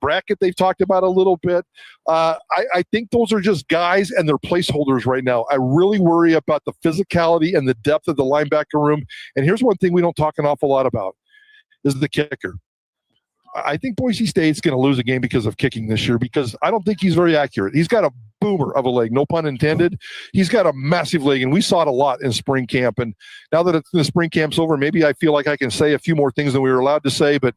Brackett they've talked about a little bit. I think those are just guys, and they're placeholders right now. I really worry about the physicality and the depth of the linebacker room, and here's one thing we don't talk an awful lot about, is the kicker. I think Boise State's going to lose a game because of kicking this year, because I don't think he's very accurate. He's got a boomer of a leg, no pun intended. He's got a massive leg, and we saw it a lot in spring camp. And now that the spring camp's over, maybe I feel like I can say a few more things than we were allowed to say, but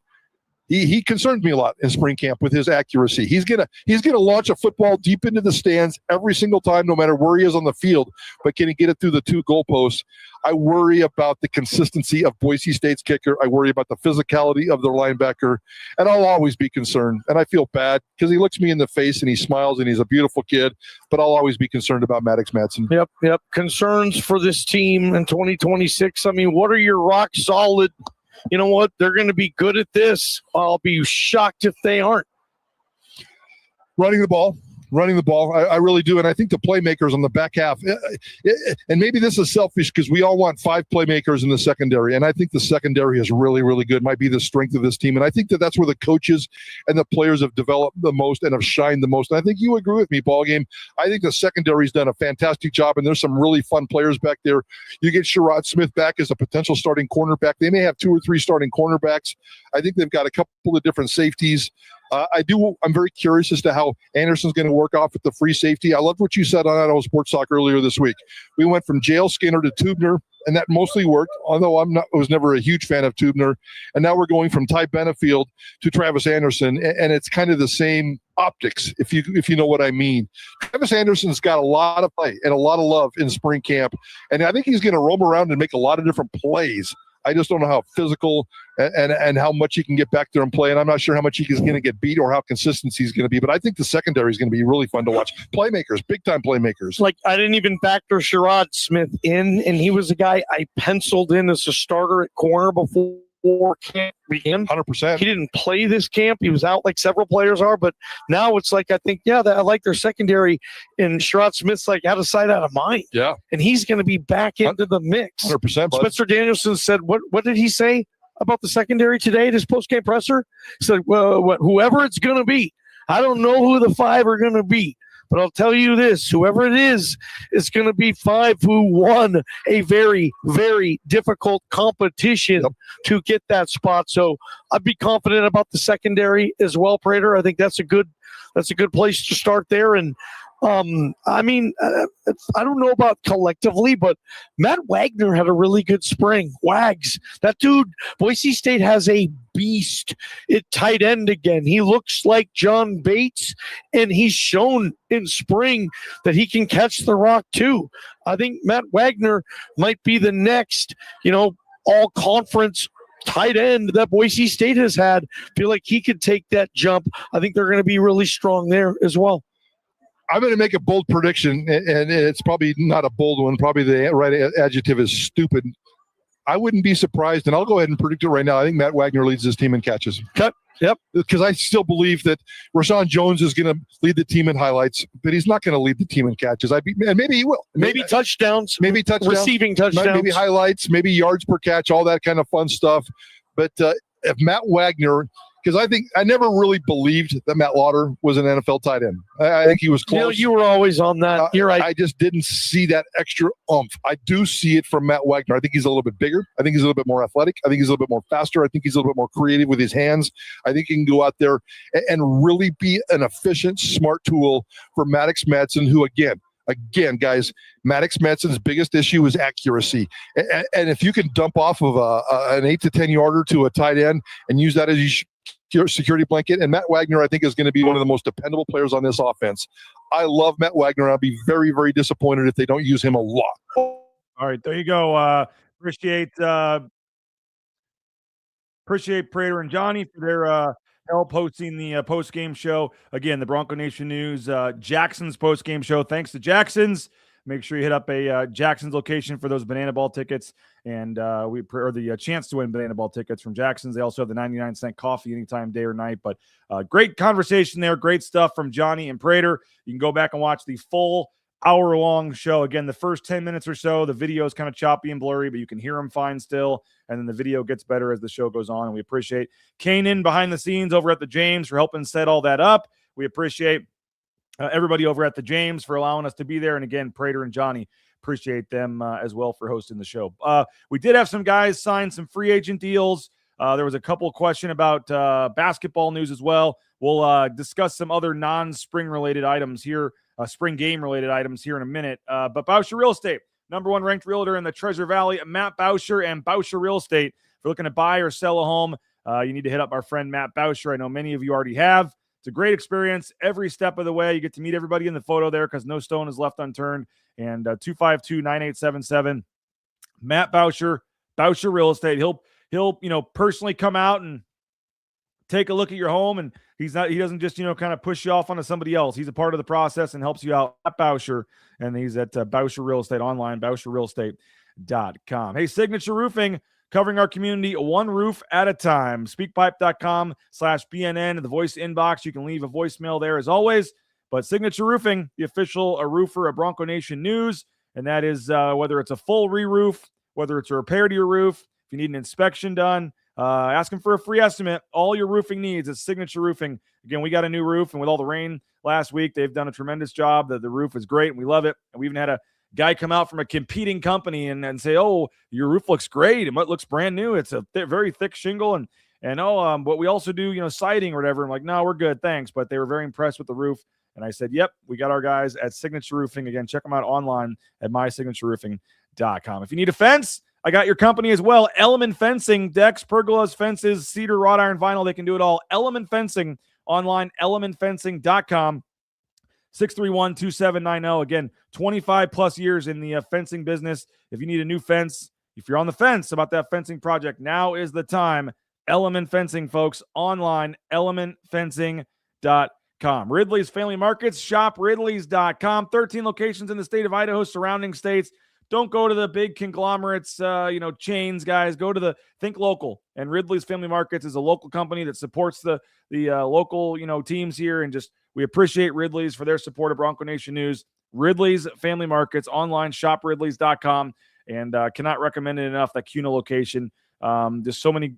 he concerns me a lot in spring camp with his accuracy. He's gonna launch a football deep into the stands every single time, no matter where he is on the field. But can he get it through the two goalposts? I worry about the consistency of Boise State's kicker. I worry about the physicality of their linebacker, and I'll always be concerned. And I feel bad because he looks me in the face and he smiles and he's a beautiful kid. But I'll always be concerned about Maddox Madsen. Yep. Concerns for this team in 2026. I mean, what are your rock solid? You know what? They're going to be good at this. I'll be shocked if they aren't. Running the ball. running the ball. I really do. And I think the playmakers on the back half, and maybe this is selfish because we all want 5 playmakers in the secondary. And I think the secondary is really, really good, might be the strength of this team. And I think that's where the coaches and the players have developed the most and have shined the most. And I think you agree with me, Ballgame. I think the secondary's done a fantastic job, and there's some really fun players back there. You get Sherrod Smith back as a potential starting cornerback. They may have 2 or 3 starting cornerbacks. I think they've got a couple of different safeties. I'm very curious as to how Anderson's going to work off with the free safety. I loved what you said on Idaho Sports Talk earlier this week. We went from Jail Skinner to Tubner, and that mostly worked, although I was never a huge fan of Tubner. And now we're going from Ty Benefield to Travis Anderson, and it's kind of the same optics, if you know what I mean. Travis Anderson's got a lot of play and a lot of love in spring camp, and I think he's going to roam around and make a lot of different plays. I just don't know how physical and how much he can get back there and play. And I'm not sure how much he's going to get beat or how consistent he's going to be. But I think the secondary is going to be really fun to watch. Playmakers, big-time playmakers. Like, I didn't even factor Sherrod Smith in, and he was a guy I penciled in as a starter at corner before camp began. 100%. He didn't play this camp. He was out like several players are. But now it's like, I think, I like their secondary. And Sherrod Smith's like out of sight, out of mind. Yeah. And he's going to be back into the mix. 100%. Spencer Danielson said, what did he say about the secondary today at his postgame presser? He said, well, whoever it's going to be. I don't know who the 5 are going to be. But I'll tell you this, whoever it is, it's going to be 5 who won a very, very difficult competition to get that spot. So I'd be confident about the secondary as well, Prater. I think that's a good place to start there. And I don't know about collectively, but Matt Wagner had a really good spring. Wags, that dude, Boise State has a beast at tight end again. He looks like John Bates, and he's shown in spring that he can catch the rock too. I think Matt Wagner might be the next, all conference tight end that Boise State has had. Feel like he could take that jump. I think they're going to be really strong there as well. I'm going to make a bold prediction, and it's probably not a bold one. Probably the right adjective is stupid. I wouldn't be surprised, and I'll go ahead and predict it right now. I think Matt Wagner leads his team in catches. Cut. Yep. Because I still believe that Rashawn Jones is going to lead the team in highlights, but he's not going to lead the team in catches. And maybe he will. Maybe touchdowns. Maybe touchdowns. Receiving touchdowns. Maybe highlights. Maybe yards per catch. All that kind of fun stuff. But if Matt Wagner, because I never really believed that Matt Lauder was an NFL tight end. I think he was close. You were always on that. You're right. I just didn't see that extra oomph. I do see it from Matt Wagner. I think he's a little bit bigger. I think he's a little bit more athletic. I think he's a little bit more faster. I think he's a little bit more creative with his hands. I think he can go out there and really be an efficient, smart tool for Maddox Madsen, who, again, guys, Maddox Madsen's biggest issue is accuracy. And if you can dump off of an 8 to 10 yarder to a tight end and use that as your security blanket, and Matt Wagner, I think, is going to be one of the most dependable players on this offense. I love Matt Wagner. I'll be very, very disappointed if they don't use him a lot. All right, there you go. Appreciate Prater and Johnny for their help hosting the post-game show. Again, the Bronco Nation News, Jackson's post-game show. Thanks to Jackson's. Make sure you hit up a Jackson's location for those Banana Ball tickets, and the chance to win Banana Ball tickets from Jackson's. They also have the 99-cent coffee anytime, day or night. But great conversation there. Great stuff from Johnny and Prater. You can go back and watch the full hour-long show. Again, the first 10 minutes or so, the video is kind of choppy and blurry, but you can hear them fine still. And then the video gets better as the show goes on. And we appreciate Kanan behind the scenes over at the James for helping set all that up. We appreciate everybody over at the James for allowing us to be there. And again, Prater and Johnny, appreciate them as well for hosting the show. We did have some guys sign some free agent deals. There was a couple question about basketball news as well. We'll discuss some other non-spring related items here, spring game related items here in a minute. But Bauscher Real Estate, #1 ranked realtor in the Treasure Valley, Matt Bauscher and Bauscher Real Estate. If you're looking to buy or sell a home, you need to hit up our friend Matt Bauscher. I know many of you already have. It's a great experience every step of the way. You get to meet everybody in the photo there because no stone is left unturned. And 252-9877, Matt Bauscher, Bauscher Real Estate. He'll personally come out and take a look at your home, and he doesn't just kind of push you off onto somebody else. He's a part of the process and helps you out at Bauscher, and he's at Bauscher Real Estate online, BauscherRealEstate.com. Hey, Signature Roofing, covering our community one roof at a time. Speakpipe.com/BNN, the voice inbox. You can leave a voicemail there as always. But Signature Roofing, the official roofer of Bronco Nation News, and that is whether it's a full re-roof, whether it's a repair to your roof, if you need an inspection done, ask them for a free estimate. All your roofing needs is Signature Roofing. Again, we got a new roof, and with all the rain last week, they've done a tremendous job. The roof is great, and we love it. And we even had a guy come out from a competing company and say, "Oh, your roof looks great. It looks brand new. It's a very thick shingle, but we also do siding or whatever." I'm like, "No, we're good, thanks." But they were very impressed with the roof, and I said, "Yep, we got our guys at Signature Roofing." Again, check them out online at mysignatureroofing.com. If you need a fence, I got your company as well. Element Fencing, decks, pergolas, fences, cedar, wrought iron, vinyl. They can do it all. Element Fencing online, elementfencing.com. 631-2790. Again, 25 plus years in the fencing business. If you need a new fence, if you're on the fence about that fencing project, now is the time. Element Fencing, folks, online, elementfencing.com. Ridley's Family Markets, shop ridleys.com. 13 locations in the state of Idaho, surrounding states. Don't go to the big conglomerates, chains, guys. Go to think local. And Ridley's Family Markets is a local company that supports the local, teams here. And we appreciate Ridley's for their support of Bronco Nation News. Ridley's Family Markets, online, shop ridleys.com. And cannot recommend it enough, that Kuna location. There's so many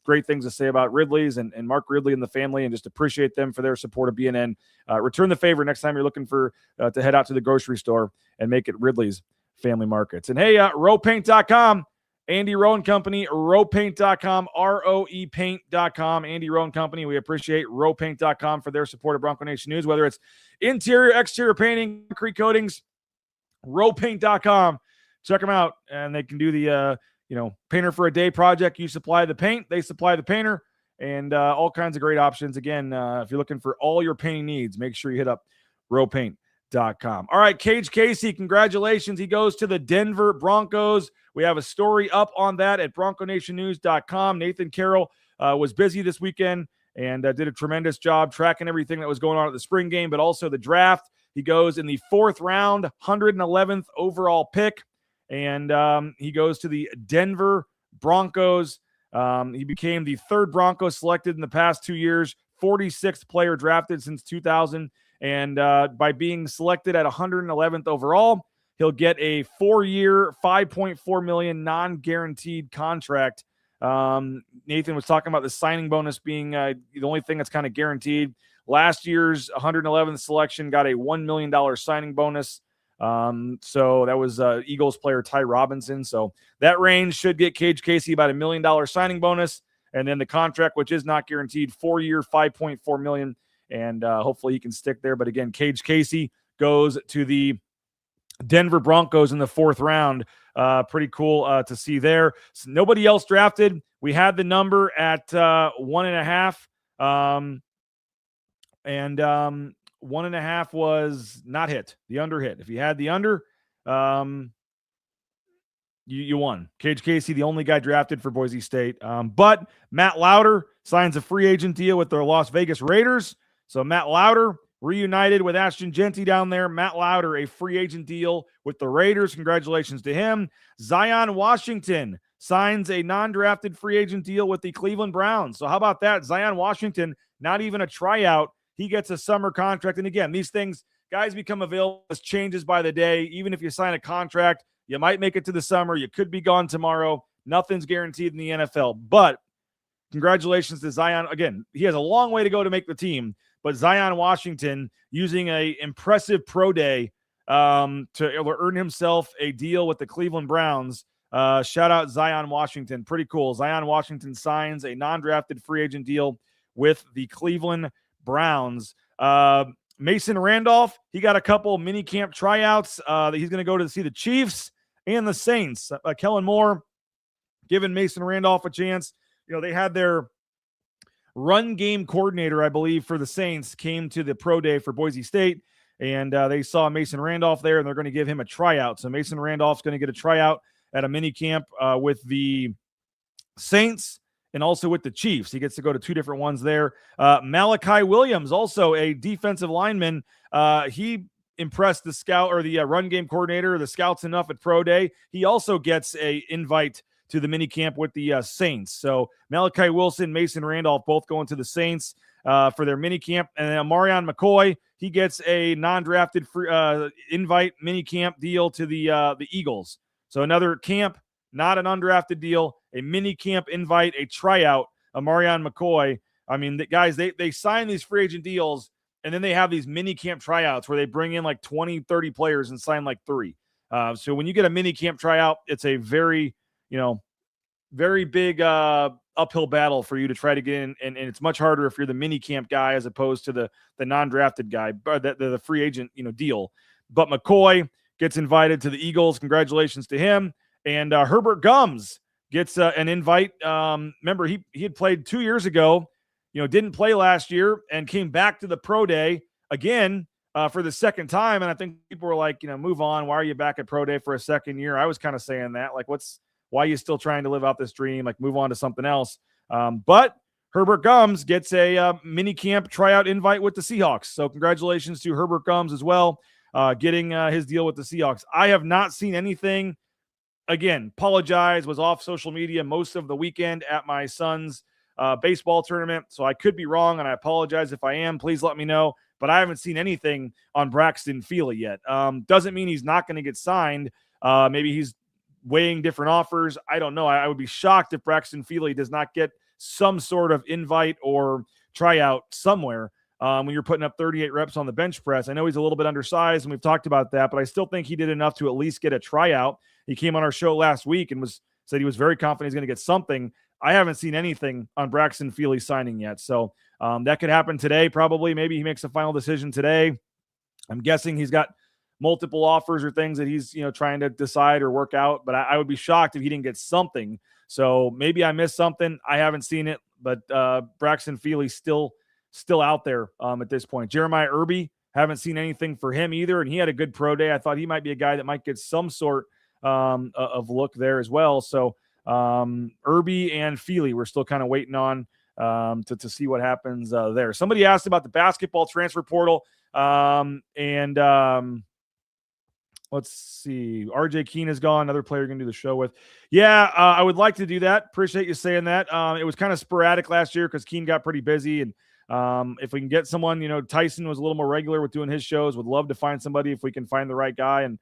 great things to say about Ridley's and Mark Ridley and the family, and just appreciate them for their support of BNN. Return the favor next time you're looking to head out to the grocery store and make it Ridley's Family Markets. And hey, rowpaint.com, Andy Rowe and Company, rowpaint.com, ROEpaint.com, Andy Rowe and Company. We appreciate rowpaint.com for their support of Bronco Nation News, whether it's interior, exterior painting, concrete coatings, rowpaint.com. Check them out, and they can do the painter for a day project. You supply the paint, they supply the painter, and all kinds of great options. Again, if you're looking for all your painting needs, make sure you hit up rowpaint.com. All right, Cage Casey, congratulations. He goes to the Denver Broncos. We have a story up on that at bronconationnews.com. Nathan Carroll was busy this weekend and did a tremendous job tracking everything that was going on at the spring game, but also the draft. He goes in the 4th round, 111th overall pick, and he goes to the Denver Broncos. He became the 3rd Bronco selected in the past 2 years, 46th player drafted since 2000. And by being selected at 111th overall, he'll get a 4-year, $5.4 million non-guaranteed contract. Nathan was talking about the signing bonus being the only thing that's kind of guaranteed. Last year's 111th selection got a $1 million signing bonus. So that was Eagles player Ty Robinson. So that range should get Cage Casey about $1 million signing bonus. And then the contract, which is not guaranteed, 4-year, $5.4 million. And hopefully he can stick there. But again, Cage Casey goes to the Denver Broncos in the 4th round. Pretty cool to see there. So nobody else drafted. We had the number at 1.5. And 1.5 was not hit. The under hit. If you had the under, you won. Cage Casey, the only guy drafted for Boise State. But Matt Lauder signs a free agent deal with the Las Vegas Raiders. So Matt Lauder reunited with Ashton Genty down there. Matt Lauder, a free agent deal with the Raiders. Congratulations to him. Zion Washington signs a non-drafted free agent deal with the Cleveland Browns. So how about that? Zion Washington, not even a tryout. He gets a summer contract. And again, these things, guys become available. This changes by the day. Even if you sign a contract, you might make it to the summer. You could be gone tomorrow. Nothing's guaranteed in the NFL. But congratulations to Zion. Again, he has a long way to go to make the team. But Zion Washington using a impressive pro day to earn himself a deal with the Cleveland Browns. Shout out Zion Washington. Pretty cool. Zion Washington signs a non-drafted free agent deal with the Cleveland Browns. Mason Randolph, he got a couple mini camp tryouts that he's going to go to see the Chiefs and the Saints. Kellen Moore giving Mason Randolph a chance. They had their run game coordinator, I believe, for the Saints came to the pro day for Boise State, and they saw Mason Randolph there, and they're going to give him a tryout. So Mason Randolph's going to get a tryout at a mini camp with the Saints and also with the Chiefs. He gets to go to 2 different ones there. Malachi Williams, also a defensive lineman. He impressed the scout or the run game coordinator, the scouts enough at pro day. He also gets a invite to the mini camp with the Saints. So Malachi Wilson, Mason Randolph, both going to the Saints. for their mini camp. And then Marion McCoy, he gets a non-drafted free, invite mini camp deal to the Eagles. So another camp, not an undrafted deal, a mini camp invite, a tryout. Marion McCoy. I mean, the guys, they sign these free agent deals, and then they have these mini camp tryouts where they bring in like 20, 30 players and sign like 3. So when you get a mini camp tryout, it's a very, very big uphill battle for you to try to get in, and it's much harder if you're the mini camp guy as opposed to the non-drafted guy, the free agent deal. But McCoy gets invited to the Eagles. Congratulations to him. And Herbert Gums gets an invite. Remember, he had played 2 years ago, didn't play last year, and came back to the pro day again for the second time. And I think people were like, move on. Why are you back at pro day for a second year? I was kind of saying that, like, why are you still trying to live out this dream? Like, move on to something else. But Herbert Gums gets a mini camp tryout invite with the Seahawks. So congratulations to Herbert Gums as well, getting his deal with the Seahawks. I have not seen anything. Again, apologize, was off social media most of the weekend at my son's baseball tournament. So I could be wrong, and I apologize if I am. Please let me know. But I haven't seen anything on Braxton Feely yet. Doesn't mean he's not going to get signed. Maybe he's weighing different offers. I don't know. I would be shocked if Braxton Feely does not get some sort of invite or tryout somewhere when you're putting up 38 reps on the bench press. I know he's a little bit undersized, and we've talked about that, but I still think he did enough to at least get a tryout. He came on our show last week and said he was very confident he's going to get something. I haven't seen anything on Braxton Feely signing yet. So that could happen today, probably. Maybe he makes a final decision today. I'm guessing he's got multiple offers or things that he's trying to decide or work out, but I would be shocked if he didn't get something. So maybe I missed something. I haven't seen it, but Braxton Feely's still out there at this point. Jeremiah Irby, haven't seen anything for him either, and he had a good pro day. I thought he might be a guy that might get some sort of look there as well. So Irby and Feely, we're still kind of waiting on to see what happens there. Somebody asked about the basketball transfer portal, and let's see. RJ Keene is gone. Another player you're going to do the show with. Yeah, I would like to do that. Appreciate you saying that. It was kind of sporadic last year because Keene got pretty busy. And if we can get someone, Tyson was a little more regular with doing his shows. Would love to find somebody if we can find the right guy and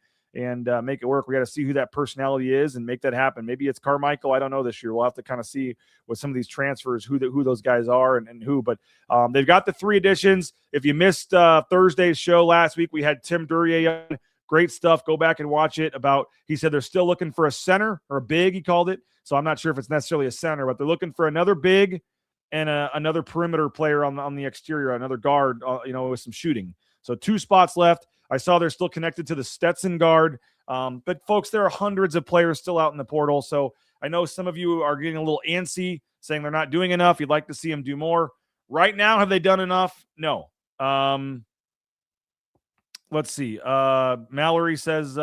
make it work. We got to see who that personality is and make that happen. Maybe it's Carmichael. I don't know this year. We'll have to kind of see with some of these transfers who those guys are and who. But they've got the 3 additions. If you missed Thursday's show last week, we had Tim Duryea on. Great stuff. Go back and watch it. He said they're still looking for a center or a big, he called it. So I'm not sure if it's necessarily a center, but they're looking for another big and another perimeter player on the exterior, another guard, with some shooting. So 2 spots left. I saw they're still connected to the Stetson guard. But folks, there are hundreds of players still out in the portal. So I know some of you are getting a little antsy, saying they're not doing enough. You'd like to see them do more. Right now, have they done enough? No. Let's see. Mallory says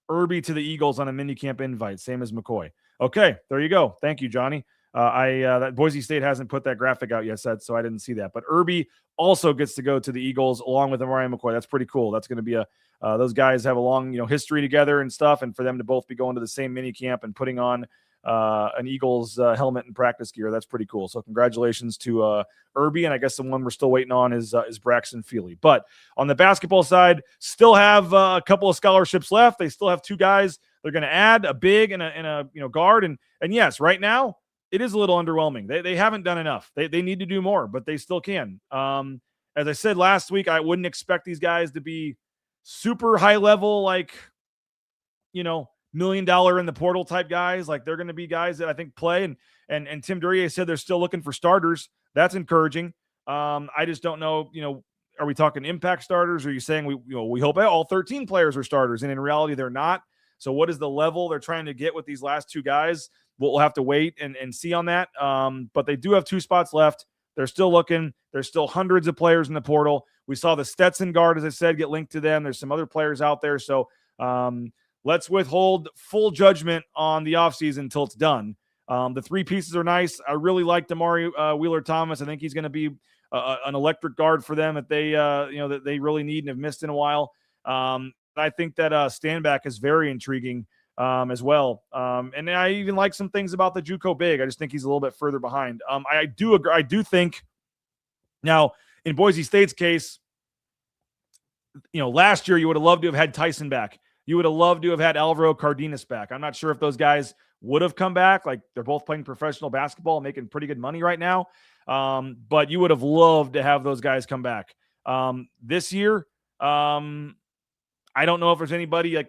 Irby to the Eagles on a minicamp invite, same as McCoy. Okay, there you go. Thank you, Johnny. That Boise State hasn't put that graphic out yet, so I didn't see that. But Irby also gets to go to the Eagles along with Marion McCoy. That's pretty cool. That's going to be those guys have a long history together and stuff, and for them to both be going to the same minicamp and putting on an Eagles helmet and practice gear, that's pretty cool. So congratulations to Irby, and I guess the one we're still waiting on is Braxton Feely. But on the basketball side, still have a couple of scholarships left. They still have 2 guys they're going to add, a big and a guard, and yes, right now it is a little underwhelming. They haven't done enough. They need to do more, but they still can. As I said last week, I wouldn't expect these guys to be super high level, like $1 million in the portal type guys. Like, they're going to be guys that I think play. And Tim Duryea said they're still looking for starters. That's encouraging. I just don't know, are we talking impact starters? Or are you saying we hope all 13 players are starters? And in reality, they're not. So what is the level they're trying to get with these last 2 guys? We'll have to wait and see on that. But they do have 2 spots left. They're still looking. There's still hundreds of players in the portal. We saw the Stetson guard, as I said, get linked to them. There's some other players out there. So let's withhold full judgment on the offseason until it's done. The 3 pieces are nice. I really like Damari Wheeler-Thomas. I think he's going to be an electric guard for them that they really need and have missed in a while. I think that Stanback is very intriguing as well. And I even like some things about the JUCO big. I just think he's a little bit further behind. I do agree. I do think Now, in Boise State's case, last year you would have loved to have had Tyson back. You would have loved to have had Alvaro Cardenas back. I'm not sure if those guys would have come back. Like, they're both playing professional basketball and making pretty good money right now. But you would have loved to have those guys come back. This year, I don't know if there's anybody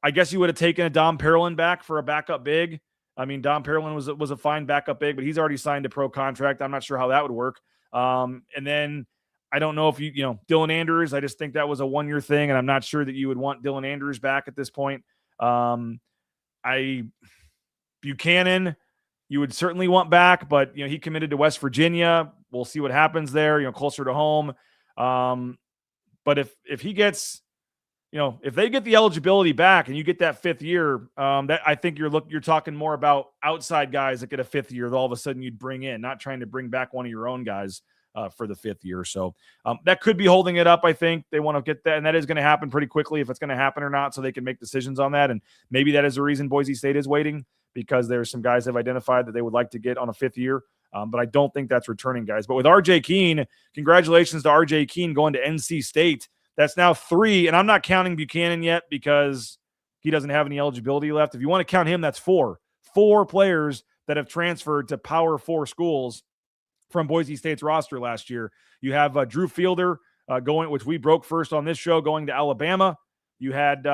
I guess you would have taken a Dom Perlin back for a backup big. I mean, Dom Perlin was a fine backup big, but he's already signed a pro contract. I'm not sure how that would work. And then I don't know if Dylan Andrews, I just think that was a 1-year thing, and I'm not sure that you would want Dylan Andrews back at this point. Buchanan, you would certainly want back, but he committed to West Virginia. We'll see what happens there, closer to home. But if he gets, if they get the eligibility back and you get that 5th year, that I think you're talking more about outside guys that get a 5th year that all of a sudden you'd bring in, not trying to bring back one of your own guys for the 5th year. So that could be holding it up. I think they want to get that, and that is going to happen pretty quickly if it's going to happen or not, so they can make decisions on that. And maybe that is the reason Boise State is waiting, because there's some guys that have identified that they would like to get on a 5th year. But I don't think that's returning guys. But with RJ Keene, congratulations to RJ Keene going to NC State. That's now 3, and I'm not counting Buchanan yet because he doesn't have any eligibility left. If you want to count him, that's 4. 4 players that have transferred to Power 4 schools from Boise State's roster last year. You have Drew Fielder going, which we broke first on this show, going to Alabama. You had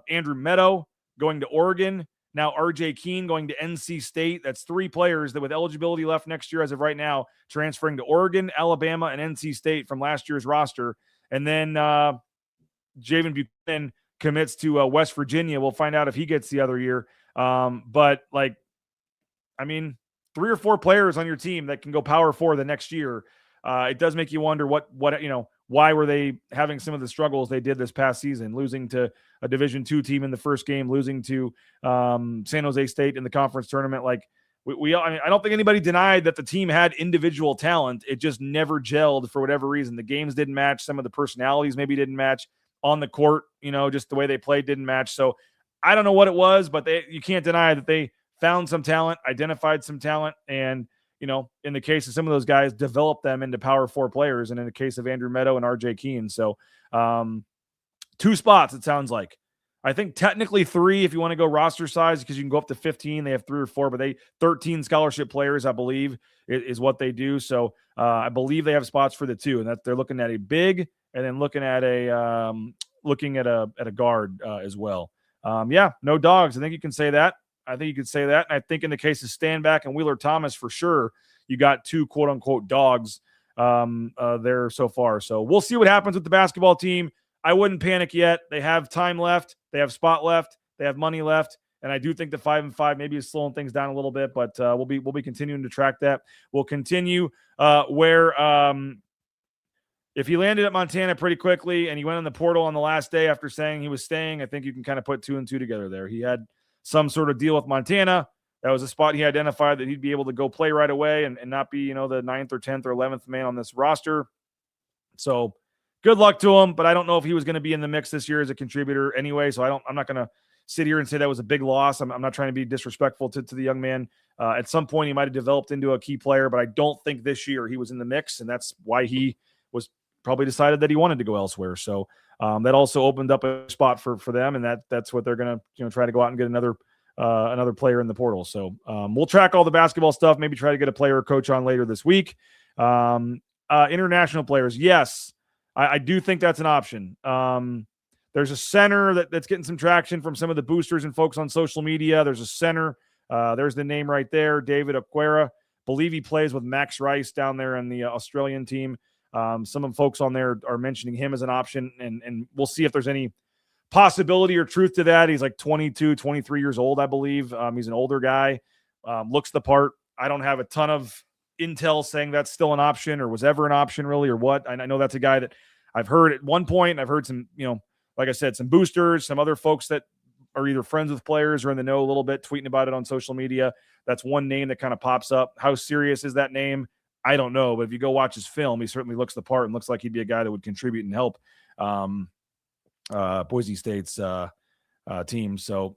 Andrew Meadow going to Oregon. Now RJ Keene going to NC State. That's 3 players that with eligibility left next year as of right now, transferring to Oregon, Alabama, and NC State from last year's roster. And then Javen Buchanan commits to West Virginia. We'll find out if he gets the other year. But 3 or 4 players on your team that can go Power 4 the next year. It does make you wonder why were they having some of the struggles they did this past season, losing to a Division II team in the first game, losing to San Jose State in the conference tournament. I don't think anybody denied that the team had individual talent. It just never gelled for whatever reason. The games didn't match. Some of the personalities maybe didn't match on the court. Just the way they played didn't match. So I don't know what it was, but you can't deny that they found some talent, identified some talent, and in the case of some of those guys, developed them into Power 4 players. And in the case of Andrew Meadow and RJ Keene. So 2 spots, it sounds like. I think technically 3 if you want to go roster size, because you can go up to 15. They have 3 or 4, but 13 scholarship players, I believe, is what they do. So I believe they have spots for the 2, and that they're looking at a big and then looking at a guard as well. No dogs. I think you can say that. And I think in the case of Stanback and Wheeler Thomas, for sure, you got 2 quote unquote dogs there so far. So we'll see what happens with the basketball team. I wouldn't panic yet. They have time left. They have spot left. They have money left. And I do think the 5-5 maybe is slowing things down a little bit, but we'll be continuing to track that. We'll continue if he landed at Montana pretty quickly and he went in the portal on the last day after saying he was staying, I think you can kind of put 2 and 2 together there. He had some sort of deal with Montana. That was a spot he identified that he'd be able to go play right away and not be, the 9th or 10th or 11th man on this roster. So good luck to him, but I don't know if he was going to be in the mix this year as a contributor anyway. So I'm not going to sit here and say that was a big loss. I'm not trying to be disrespectful to the young man. At some point he might've developed into a key player, but I don't think this year he was in the mix, and that's why he was probably decided that he wanted to go elsewhere. So that also opened up a spot for them, and that's what they're going to try to go out and get another player in the portal. So we'll track all the basketball stuff, maybe try to get a player or coach on later this week. International players. Yes, I do think that's an option. There's a center that's getting some traction from some of the boosters and folks on social media. There's a center. There's the name right there, David Aquera. Believe he plays with Max Rice down there in the Australian team. Some of the folks on there are mentioning him as an option, and we'll see if there's any possibility or truth to that. He's like 22, 23 years old, I believe. He's an older guy, looks the part. I don't have a ton of intel saying that's still an option or was ever an option really, or what. And I know that's a guy that I've heard at one point. I've heard some, like I said, some boosters, some other folks that are either friends with players or in the know a little bit, tweeting about it on social media. That's one name that kind of pops up. How serious is that name? I don't know, but if you go watch his film, he certainly looks the part and looks like he'd be a guy that would contribute and help Boise State's team. So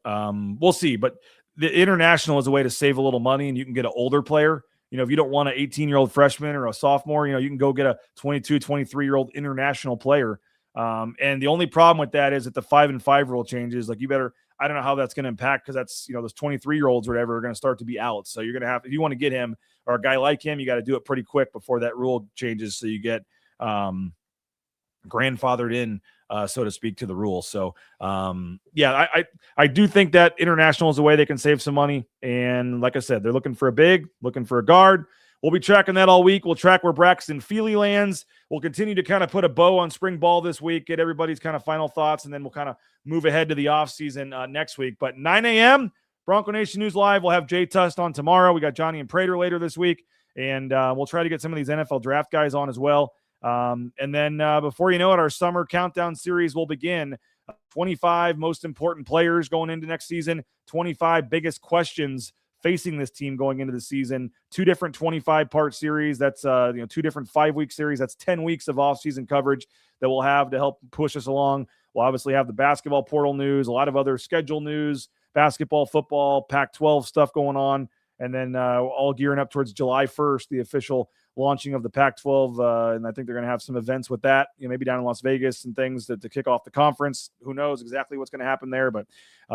we'll see. But the international is a way to save a little money, and you can get an older player if you don't want an 18-year-old freshman or a sophomore, you can go get a 22, 23-year-old international player. And the only problem with that is that the 5-and-5 rule changes. Like I don't know how that's going to impact, because that's, those 23-year-olds or whatever are going to start to be out. So you're going to have, if you want to get him or a guy like him, you got to do it pretty quick before that rule changes. So you get grandfathered in, so to speak, to the rule. So I do think that international is a way they can save some money. And like I said, they're looking for a big, looking for a guard. We'll be tracking that all week. We'll track where Braxton Feely lands. We'll continue to kind of put a bow on spring ball this week, get everybody's kind of final thoughts, and then we'll kind of move ahead to the offseason next week. But 9 a.m., Bronco Nation News Live. We'll have Jay Tust on tomorrow. We got Johnny and Prater later this week, and we'll try to get some of these NFL draft guys on as well. And then before you know it, our summer countdown series will begin. 25 most important players going into next season, 25 biggest questions facing this team going into the season, 2 different 25-part series. That's 2 different 5-week series. That's 10 weeks of off-season coverage that we'll have to help push us along. We'll obviously have the basketball portal news, a lot of other schedule news, basketball, football, Pac-12 stuff going on, and then all gearing up towards July 1st, the official launching of the Pac-12, and I think they're going to have some events with that, maybe down in Las Vegas and things to kick off the conference. Who knows exactly what's going to happen there, but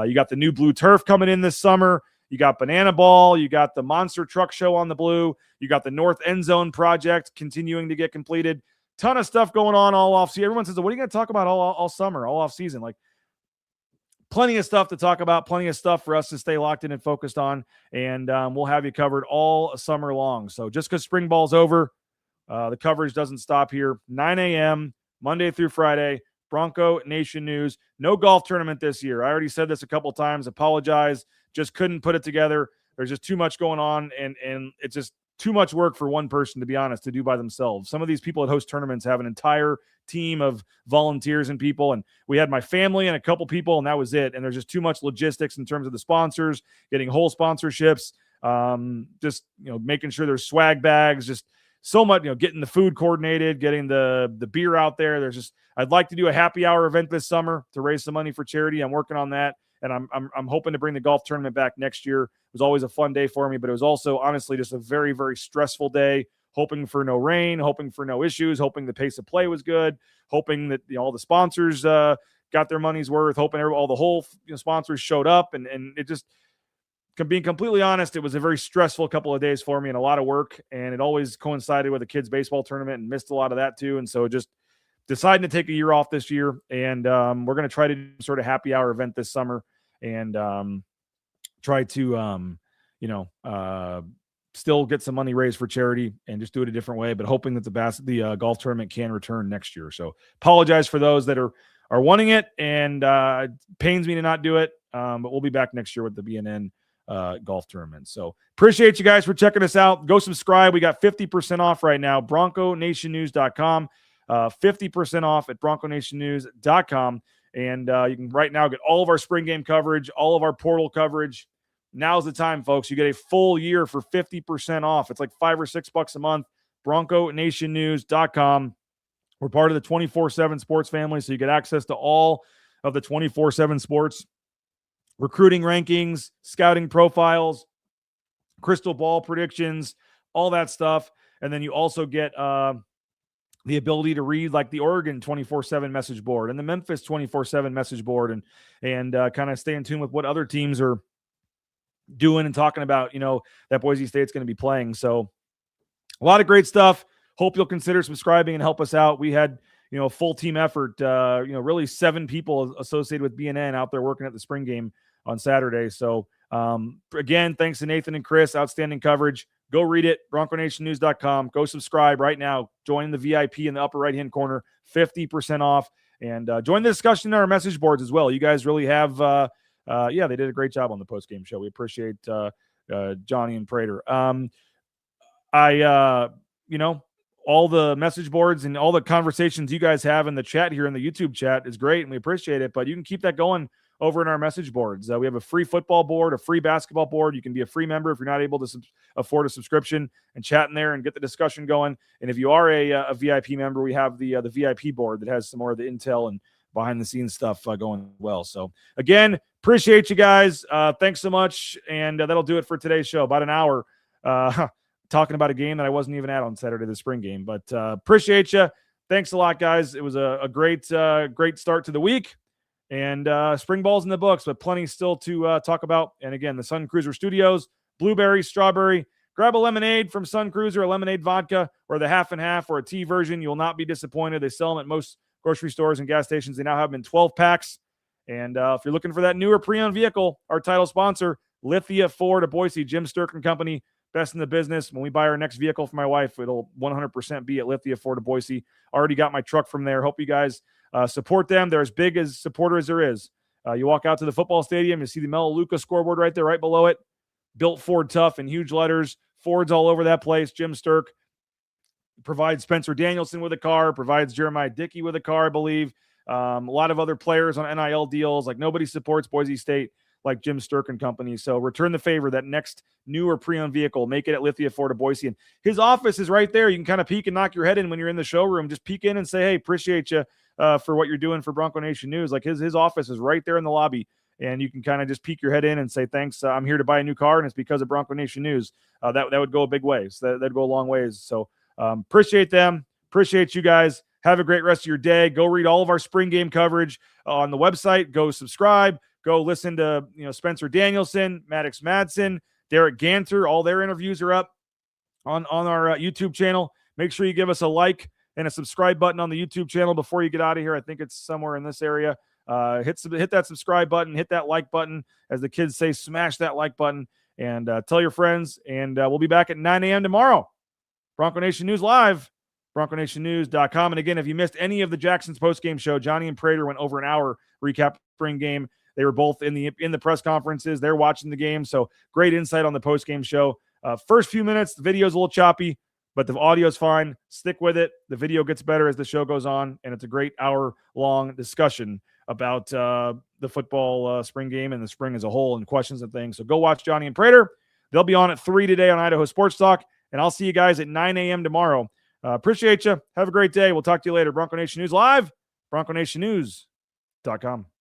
you got the new blue turf coming in this summer. You got Banana Ball. You got the Monster Truck Show on the blue. You got the North End Zone project continuing to get completed. Ton of stuff going on all off season. Everyone says, what are you going to talk about all summer, all off season? Like, plenty of stuff to talk about, plenty of stuff for us to stay locked in and focused on. And we'll have you covered all summer long. So just because spring ball's over, the coverage doesn't stop here. 9 a.m., Monday through Friday, Bronco Nation News. No golf tournament this year. I already said this a couple times. Apologize. Just couldn't put it together. There's just too much going on, and it's just too much work for one person, to be honest, to do by themselves. Some of these people that host tournaments have an entire team of volunteers and people, and we had my family and a couple people, and that was it. And there's just too much logistics in terms of the sponsors, getting whole sponsorships, making sure there's swag bags, just so much, getting the food coordinated, getting the beer out there. I'd like to do a happy hour event this summer to raise some money for charity. I'm working on that. And I'm hoping to bring the golf tournament back next year. It was always a fun day for me, but it was also honestly just a very, very stressful day, hoping for no rain, hoping for no issues, hoping the pace of play was good, hoping that all the sponsors got their money's worth, hoping all the whole sponsors showed up. And it just, being completely honest, it was a very stressful couple of days for me and a lot of work. And it always coincided with a kids' baseball tournament and missed a lot of that too. And so just deciding to take a year off this year. And we're going to try to do sort of happy hour event this summer. And try to, still get some money raised for charity and just do it a different way, but hoping that the golf tournament can return next year. So apologize for those that are wanting it, and it pains me to not do it, but we'll be back next year with the BNN golf tournament. So appreciate you guys for checking us out. Go subscribe. We got 50% off right now, BroncoNationNews.com, 50% off at BroncoNationNews.com. And you can right now get all of our spring game coverage, all of our portal coverage. Now's the time, folks. You get a full year for 50% off. It's like $5 or $6 a month. BroncoNationNews.com. We're part of the 24/7 sports family, so you get access to all of the 24/7 sports, recruiting rankings, scouting profiles, crystal ball predictions, all that stuff. And then you also get the ability to read like the Oregon 24/7 message board and the Memphis 24/7 message board, and kind of stay in tune with what other teams are doing and talking about, that Boise State's going to be playing. So a lot of great stuff. Hope you'll consider subscribing and help us out. We had, a full team effort, really 7 people associated with BNN out there working at the spring game on Saturday. So again, thanks to Nathan and Chris, outstanding coverage. Go read it, BroncoNationNews.com. Go subscribe right now. Join the VIP in the upper right-hand corner, 50% off. And join the discussion in our message boards as well. You guys really have, they did a great job on the postgame show. We appreciate Johnny and Prater. All the message boards and all the conversations you guys have in the chat here in the YouTube chat is great, and we appreciate it. But you can keep that going over in our message boards. We have a free football board, a free basketball board. You can be a free member if you're not able to afford a subscription, and chat in there and get the discussion going. And if you are a VIP member, we have the VIP board that has some more of the intel and behind the scenes stuff going well. So again, appreciate you guys. Thanks so much. And that'll do it for today's show. About an hour. talking about a game that I wasn't even at on Saturday, the spring game. But appreciate you. Thanks a lot, guys. It was a great start to the week. And spring ball's in the books, but plenty still to talk about. And again, the Sun Cruiser Studios, blueberry, strawberry. Grab a lemonade from Sun Cruiser, a lemonade vodka, or the half and half, or a tea version. You will not be disappointed. They sell them at most grocery stores and gas stations. They now have them in 12 packs. And if you're looking for that newer pre-owned vehicle, our title sponsor, Lithia Ford of Boise, Jim Sturk and Company, best in the business. When we buy our next vehicle for my wife, it'll 100% be at Lithia Ford of Boise. Already got my truck from there. Hope you guys support them. They're as big as supporter as there is. You walk out to the football stadium, you see the Melaleuca scoreboard right there, right below it. Built Ford Tough in huge letters. Ford's all over that place. Jim Sturk provides Spencer Danielson with a car, provides Jeremiah Dickey with a car, I believe. A lot of other players on NIL deals. Like, nobody supports Boise State like Jim Sturk and Company. So return the favor. That next newer pre-owned vehicle, make it at Lithia Ford of Boise. And his office is right there. You can kind of peek and knock your head in when you're in the showroom. Just peek in and say, hey, appreciate you for what you're doing for Bronco Nation News. Like, his office is right there in the lobby. And you can kind of just peek your head in and say, thanks, I'm here to buy a new car, and it's because of Bronco Nation News. That would go a big way. So that'd go a long ways. So appreciate them. Appreciate you guys. Have a great rest of your day. Go read all of our spring game coverage on the website. Go subscribe. Go listen to Spencer Danielson, Maddox Madsen, Derek Ganter. All their interviews are up on our YouTube channel. Make sure you give us a like and a subscribe button on the YouTube channel before you get out of here. I think it's somewhere in this area. Hit that subscribe button, hit that like button. As the kids say, smash that like button, and tell your friends. And we'll be back at 9 a.m. tomorrow. Bronco Nation News Live, BroncoNationNews.com. And again, if you missed any of the Jackson's postgame show, Johnny and Prater went over an hour recap spring game. They were both in the press conferences. They're watching the game, so great insight on the postgame show. First few minutes, the video's a little choppy, but the audio's fine. Stick with it. The video gets better as the show goes on, and it's a great hour-long discussion about the football spring game and the spring as a whole and questions and things. So go watch Johnny and Prater. They'll be on at 3 today on Idaho Sports Talk, and I'll see you guys at 9 a.m. tomorrow. Appreciate you. Have a great day. We'll talk to you later. Bronco Nation News Live, BroncoNationNews.com.